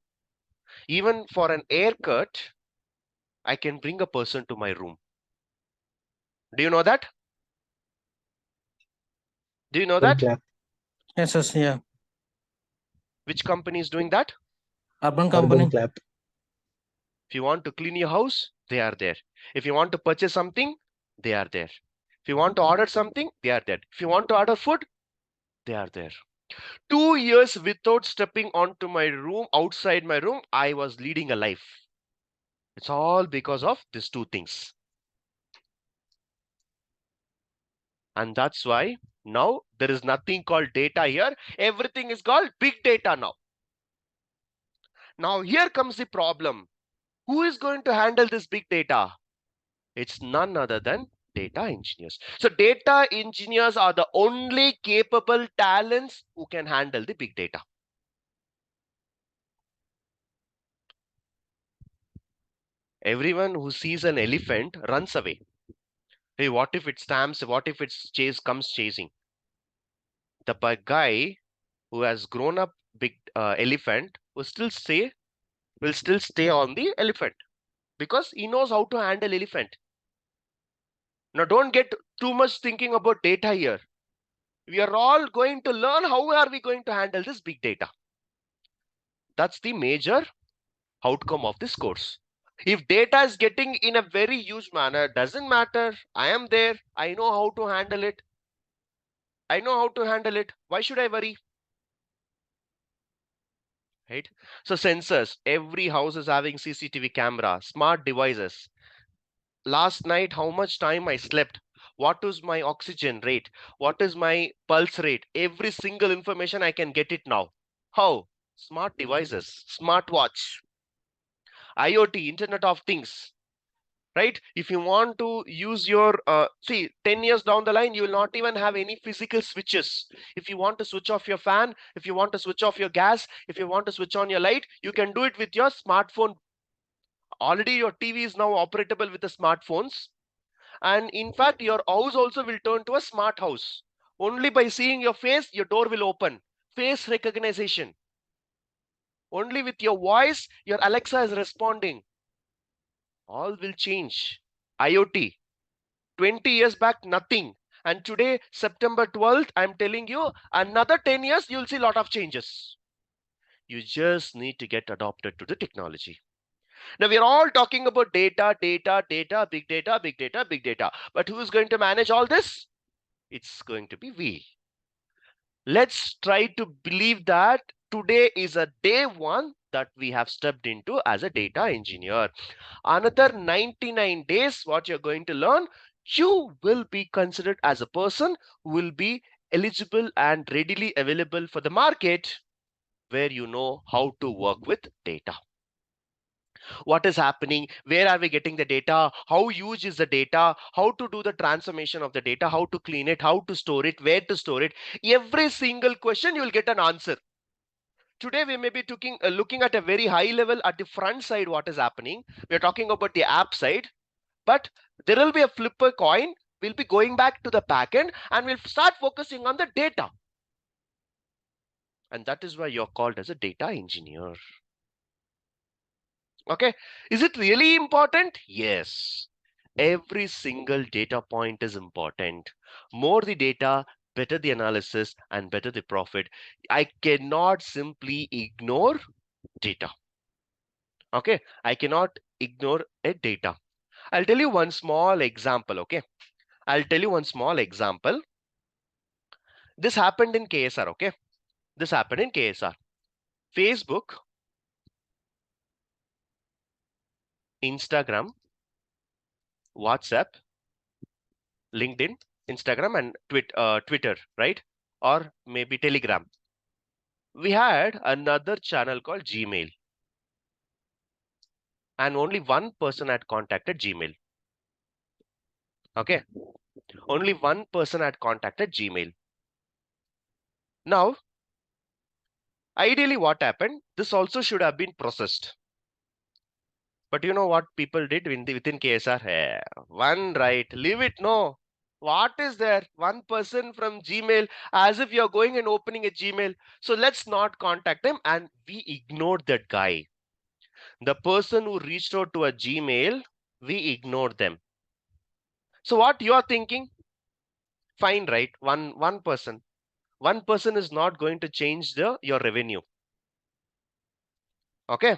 Even for an haircut, I can bring a person to my room. Do you know that? Do you know that? Punjab, Yes, yeah. Which company is doing that? Urban company. Urban Clap. If you want to clean your house, they are there. If you want to purchase something, they are there. If you want to order something, they are there. If you want to order food, they are there. 2 years without stepping onto my room, outside my room, I was leading a life. It's all because of these two things. And that's why now there is nothing called data here. Everything is called big data now. Now here comes the problem. Who is going to handle this big data? It's none other than data engineers. So data engineers are the only capable talents who can handle the big data. Everyone who sees an elephant runs away. Hey, what if it stamps? What if it comes chasing? The guy who has grown up big elephant will still stay on the elephant because he knows how to handle elephant. Now don't get too much thinking about data here. We are all going to learn how are we going to handle this big data. That's the major outcome of this course. If data is getting in a very huge manner, doesn't matter. I am there. I know how to handle it. I know how to handle it. Why should I worry? Right? So sensors, every house is having CCTV camera, smart devices. Last night, how much time I slept? What is my oxygen rate? What is my pulse rate? Every single information I can get it now. How? Smart devices, smartwatch, IoT, Internet of Things. Right? If you want to use your, 10 years down the line, you will not even have any physical switches. If you want to switch off your fan, if you want to switch off your gas, if you want to switch on your light, you can do it with your smartphone. Already your TV is now operable with the smartphones. And in fact, your house also will turn to a smart house. Only by seeing your face, your door will open. Face recognition. Only with your voice, your Alexa is responding. All will change. IoT. 20 years back, nothing. And today, September 12th, I'm telling you, another 10 years, you'll see a lot of changes. You just need to get adopted to the technology. Now, we're all talking about data, big data, big data. But who's going to manage all this? It's going to be we. Let's try to believe that today is a day one that we have stepped into as a data engineer. Another 99 days, what you're going to learn, you will be considered as a person who will be eligible and readily available for the market where you know how to work with data. What is happening, where are we getting the data, how huge is the data, how to do the transformation of the data, how to clean it, how to store it, where to store it. Every single question you will get an answer. Today we may be looking at a very high level at the front side what is happening. We are talking about the app side, but there will be a flipper coin. We'll be going back to the backend and we'll start focusing on the data. And that is why you're called as a data engineer. Okay, is it really important? Yes. Every single data point is important. More the data, better the analysis, and better the profit. I cannot simply ignore data. Okay, I cannot ignore a data. I'll tell you one small example. Okay, I'll tell you one small example. This happened in KSR. Okay, this happened in KSR. Facebook, Instagram, WhatsApp, LinkedIn, Instagram, and Twitter, right? Or maybe Telegram. We had another channel called Gmail. And only one person had contacted Gmail. Okay. Only one person had contacted Gmail. Now, ideally what happened? This also should have been processed. But you know what people did within KSR? One right, leave it, no. What is there? One person from Gmail, as if you're going and opening a Gmail. So let's not contact them, and we ignored that guy. The person who reached out to a Gmail, we ignored them. So what you are thinking? Fine, right? One person. One person is not going to change your revenue. Okay.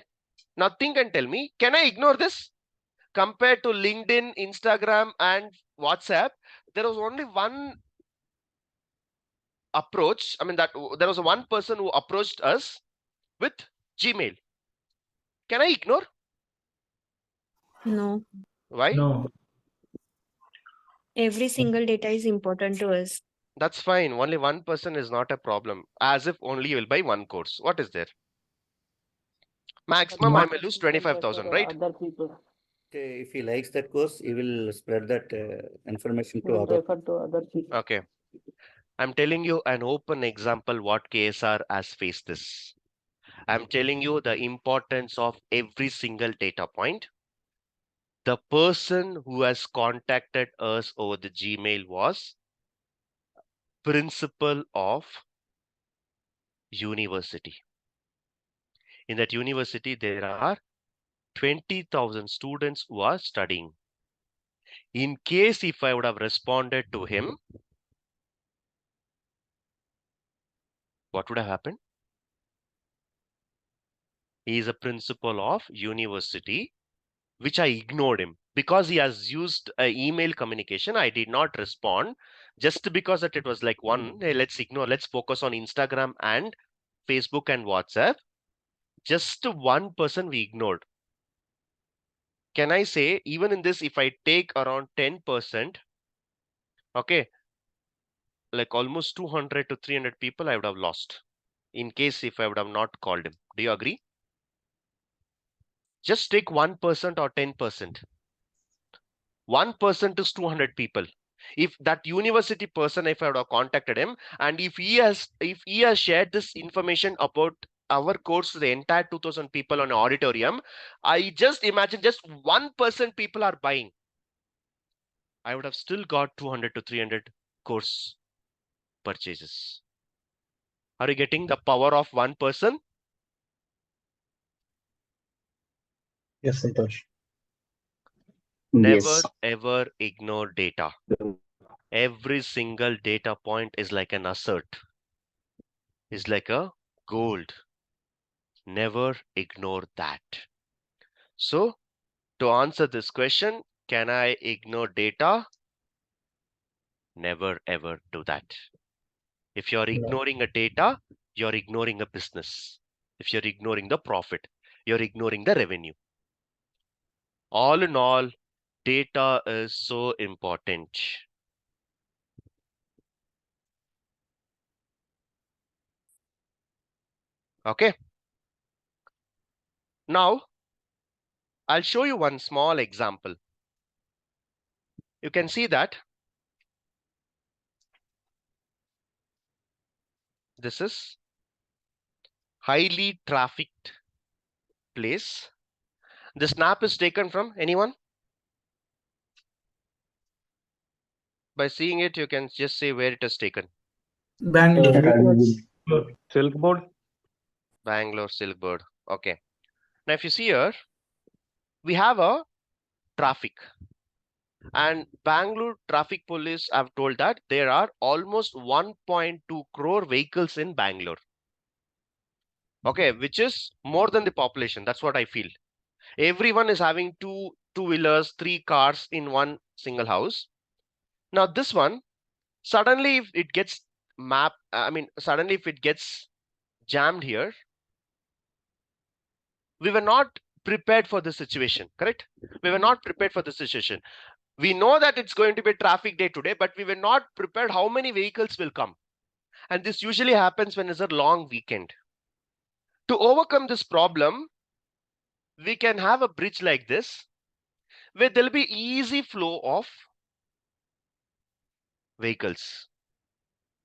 Now think and tell me, can I ignore this? Compared to LinkedIn, Instagram, and WhatsApp, there was only one approach. I mean, that there was one person who approached us with Gmail. Can I ignore? No, Why? No. every single data is important to us. That's fine. Only one person is not a problem. As if only you will buy one course. What is there? Maximum I may lose 25,000, right? Other people If he likes that course, he will spread that information to will other. refer to other people. Okay. I'm telling you an open example what KSR has faced this. I'm telling you the importance of every single data point. The person who has contacted us over the Gmail was principal of university. In that university, there are 20,000 students who are studying. In case if I would have responded to him, what would have happened? He is a principal of university, which I ignored him because he has used email communication. I did not respond just because that it was like one, hey, let's ignore, let's focus on Instagram and Facebook and WhatsApp. Just one person we ignored. Can I say even in this, if I take around 10%, okay, like almost 200 to 300 people I would have lost in case if I would have not called him. Do you agree? Just take 1% or 10%. 1% is 200 people. If that university person, if I would have contacted him, and if he has shared this information about our course to the entire 2,000 people on an auditorium, I just imagine just 1% people are buying. I would have still got 200 to 300 course purchases. Are you getting the power of one person? Yes, Santosh. Never ever ignore data. Every single data point is like an asset, is like a gold. Never ignore that. So to answer this question, can I ignore data? Never ever do that. If you're ignoring a data, you're ignoring a business. If you're ignoring the profit, you're ignoring the revenue. All in all, data is so important. Okay. Now, I'll show you one small example. You can see that this is highly trafficked place. The snap is taken from anyone? By seeing it, you can just say where it is taken. Bangalore. Silkboard. Bangalore Silkbird. Okay. Now, if you see here, we have a traffic. And Bangalore traffic police have told that there are almost 1.2 crore vehicles in Bangalore. Okay, which is more than the population. That's what I feel. Everyone is having two-wheelers, 3 cars in one single house. Now this one, suddenly if it gets suddenly if it gets jammed here, we were not prepared for the situation, correct? We were not prepared for the situation. We know that it's going to be a traffic day today, but we were not prepared how many vehicles will come. And this usually happens when it's a long weekend. To overcome this problem, we can have a bridge like this, where there'll be easy flow of vehicles.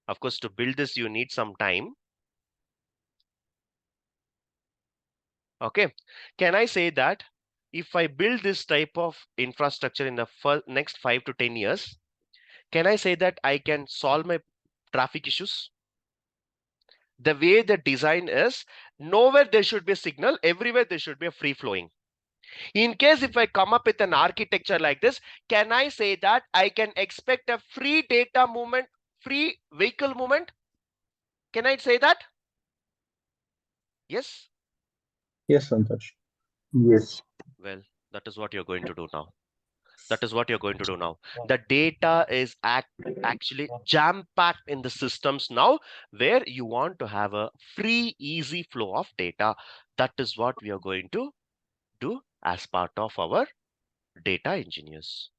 Of course, to build this, you need some time. Okay. Can I say that if I build this type of infrastructure in the next 5 to 10 years, Can I say that I can solve my traffic issues? The way the design is, nowhere there should be a signal, everywhere there should be a free flowing. In case if I come up with an architecture like this, can I say that I can expect a free data movement, free vehicle movement? Can I say that? Yes? Yes, Santosh. Yes. Well, that is what you're going to do now. That is what you're going to do now. The data is actually jam-packed in the systems now, where you want to have a free, easy flow of data. That is what we are going to do as part of our data engineers.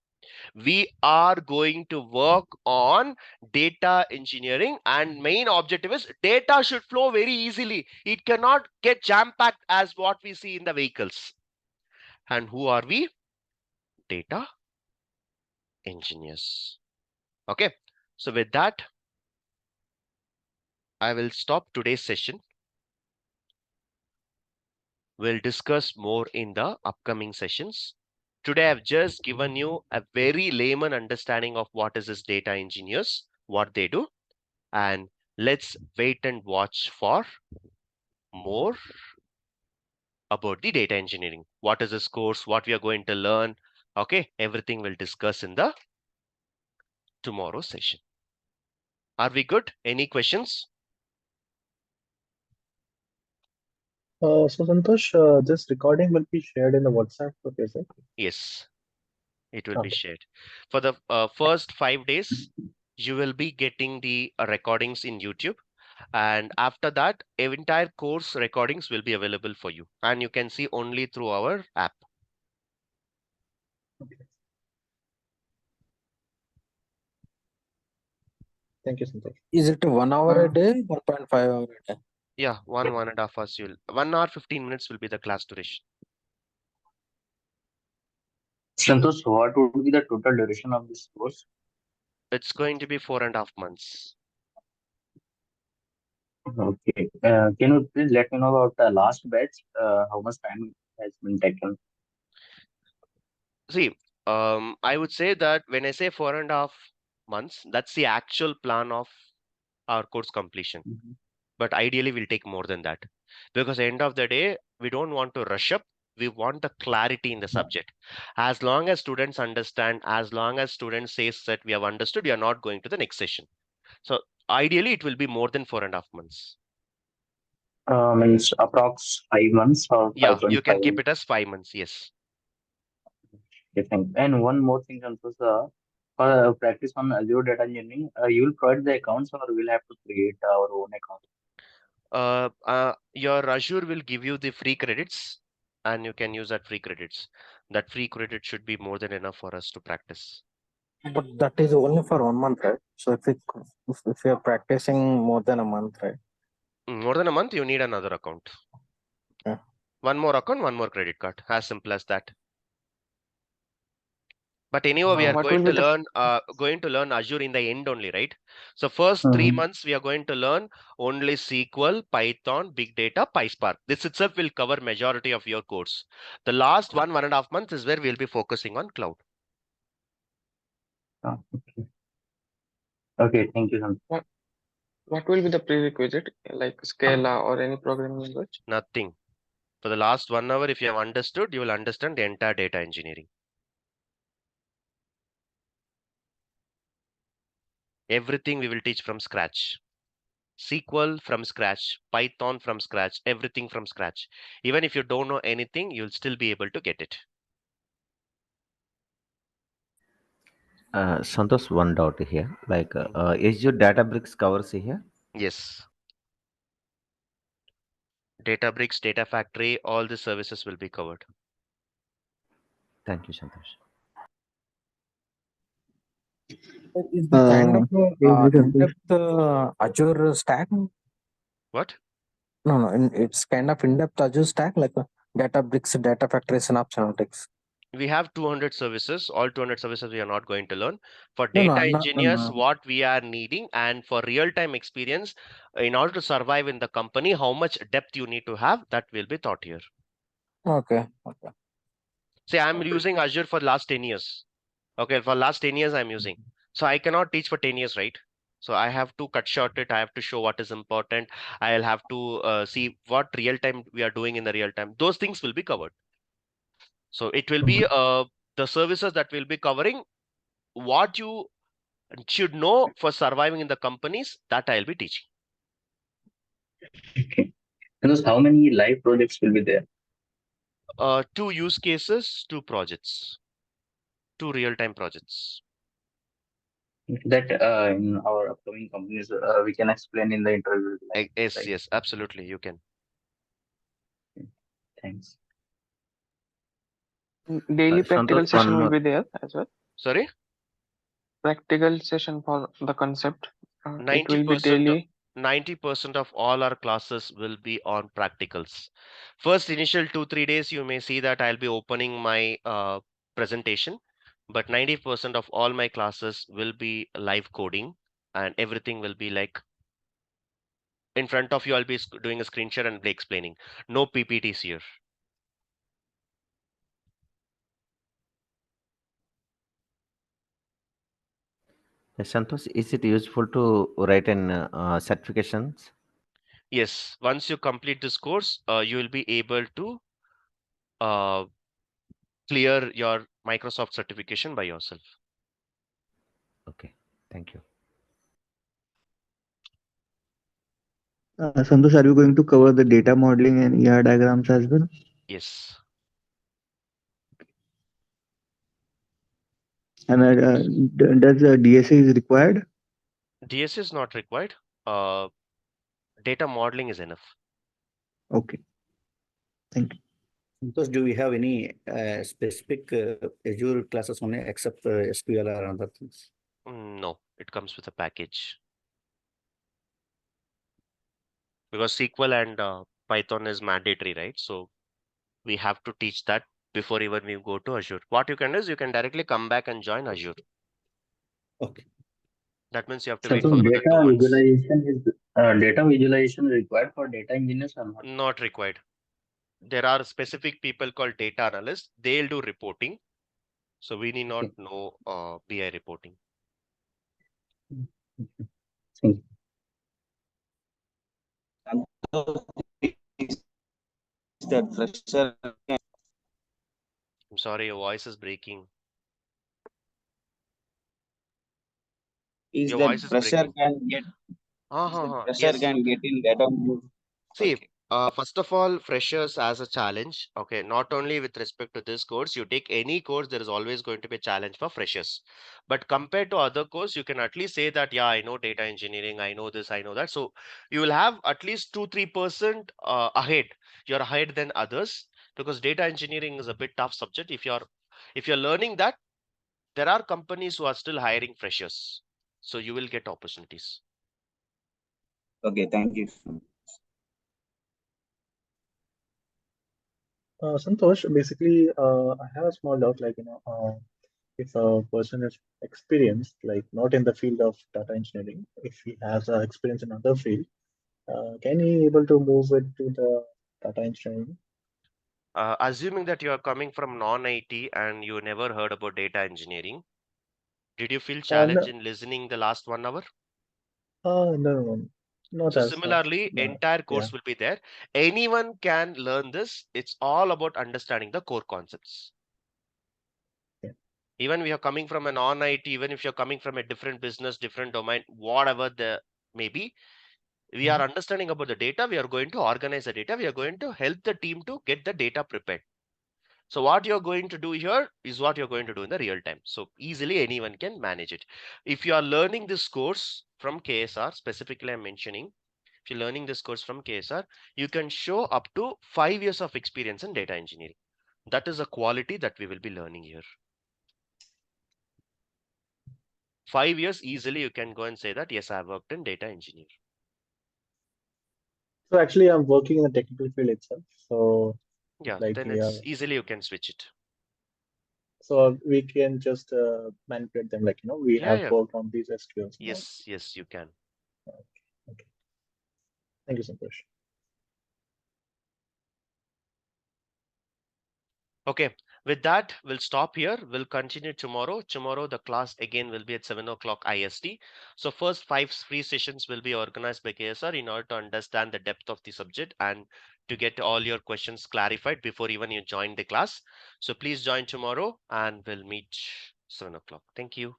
We are going to work on data engineering, and main objective is data should flow very easily. It cannot get jam-packed as what we see in the vehicles. And who are we? Data engineers. Okay, so with that, I will stop today's session. We'll discuss more in the upcoming sessions. Today, I've just given you a very layman understanding of what is this data engineers, what they do, and let's wait and watch for more about the data engineering. What is this course, what we are going to learn. Okay, everything we'll discuss in the tomorrow session. Are we good? Any questions? So Santosh, this recording will be shared in the WhatsApp group, is it? Yes, it will be Okay. shared. For the first 5 days, you will be getting the recordings in YouTube. And after that, entire course recordings will be available for you. And you can see only through our app. Thank you, Santosh. Is it 1 hour a day, 1.5 hour a day? Yeah, 1.5 hours. 1 hour 15 minutes will be the class duration. Santosh, what would be the total duration of this course? It's going to be 4.5 months. Okay. Can you please let me know about the last batch? How much time has been taken? See, I would say that when I say 4.5 months, that's the actual plan of our course completion. Mhm. But ideally, we'll take more than that, because at the end of the day, we don't want to rush up. We want the clarity in the subject. As long as students understand, as long as students says that we have understood, we are not going to the next session. So ideally, it will be more than 4.5 months. Means approx 5 months or Yeah, you 5.5 can keep months. it as 5 months. Yes. Okay, thank you. And one more thing, Santosh, for practice on Azure data engineering, you will provide the accounts or we'll have to create our own account? Your Azure will give you the free credits, and you can use that free credits. That free credit should be more than enough for us to practice. But that is only for 1 month, right? So if you're practicing more than a month, right? More than a month, you need another account. Yeah. One more account, one more credit card. As simple as that. But anyway, we are going to learn Azure in the end only, right? So first 3 months, we are going to learn only SQL, Python, Big Data, PySpark. This itself will cover majority of your course. The last 1.5 months is where we'll be focusing on cloud. Okay. Okay, thank you, Santosh. What will be the prerequisite, like Scala or any programming language? Nothing. For the last 1 hour, if you have understood, you will understand the entire data engineering. Everything we will teach from scratch. SQL from scratch, Python from scratch, everything from scratch. Even if you don't know anything, you'll still be able to get it. Santosh, one doubt here. Like, is your Databricks covers here? Yes. Databricks, Data Factory, all the services will be covered. Thank you, Santosh. Is the kind of Is it in-depth Azure stack? What? No, it's kind of in-depth Azure stack, like Databricks, Data Factory, Synapse Analytics. We have 200 services. All 200 services we are not going to learn. For No, data no, engineers, what we are needing, and for real-time experience, in order to survive in the company, how much depth you need to have, that will be taught here. Okay. See, I'm using Azure for last 10 years. Okay, for last 10 years, I'm using. So I cannot teach for 10 years, right? So I have to cut short it. I have to show what is important. I'll have to see what real time we are doing in the real time. Those things will be covered. So it will be the services that will be covering what you should know for surviving in the companies that I'll be teaching. Okay. And those how many live projects will be there? 2 use cases, 2 projects, 2 real-time projects. That in our upcoming companies we can explain in the interview. Yes, right? yes, absolutely, you can. Thanks. Daily practical Santosh, session one will more. be there as well. Sorry? Practical session for the concept. It will be 90% daily. 90% of all our classes will be on practicals. First initial 2-3 days, you may see that I'll be opening my presentation, but 90% of all my classes will be live coding, and everything will be like in front of you. I'll be doing a screen share and be explaining. No PPTs here. Santosh, is it useful to write in certifications? Yes, once you complete this course, you will be able to uh, clear your Microsoft certification by yourself. Okay, thank you. Santosh, are you going to cover the data modeling and ER diagrams as well? Yes. And does DSA is required? DSA is not required. Data modeling is enough. Okay. Thank you. Because do we have any specific Azure classes only except SQL or other things? No, it comes with a package. Because SQL and Python is mandatory, right? So we have to teach that before even we go to Azure. What you can do is you can directly come back and join Azure. Okay. That means you have to wait So for another 2 months. data visualization required for data engineers or not? Not required. There are specific people called data analysts. They'll do reporting. So we need not know BI reporting. Thank That fresher I'm sorry, your voice is breaking. is Your that voice is fresher breaking. can get Yes. can get in data view. See, Okay. first of all, freshers as a challenge. Okay, not only with respect to this course, you take any course, there is always going to be a challenge for freshers. But compared to other course, you can at least say that, yeah, I know data engineering, I know this, I know that. So you will have at least 2-3% ahead. You're ahead than others because data engineering is a bit tough subject. If you're learning that, there are companies who are still hiring freshers. So you will get opportunities. Okay, thank you. Santosh, basically, I have a small doubt, like, if a person is experienced, like not in the field of data engineering, if he has experience in other field, can he able to move it to the data engineering? Assuming that you are coming from non-IT and you never heard about data engineering, did you feel challenged No, in listening the last 1 hour? no, not So as much. similarly, No. entire Yeah. course will be there. Anyone can learn this. It's all about understanding the core concepts. Yeah. Even if you're coming from a non-IT, even if you're coming from a different business, different domain, whatever the may be, we are understanding about the data. We are going to organize the data. We are going to help the team to get the data prepared. So what you're going to do here is what you're going to do in the real time. So easily anyone can manage it. If you are learning this course from KSR, specifically I'm mentioning, if you're learning this course from KSR, you can show up to 5 years of experience in data engineering. That is a quality that we will be learning here. 5 years easily you can go and say that, yes, I've worked in data engineering. So actually, I'm working in the technical field itself. So Yeah, like then we are, it's easily you can switch it. so we can just manipulate them. Like we have Yeah. worked on these SQLs. Yes, you can. Okay. Thank you, Santosh. Okay, With that, we'll stop here. We'll continue tomorrow. Tomorrow, the class again will be at 7 o'clock IST. So first 5 free sessions will be organized by KSR in order to understand the depth of the subject and to get all your questions clarified before even you join the class. So please join tomorrow and we'll meet 7 o'clock. Thank you.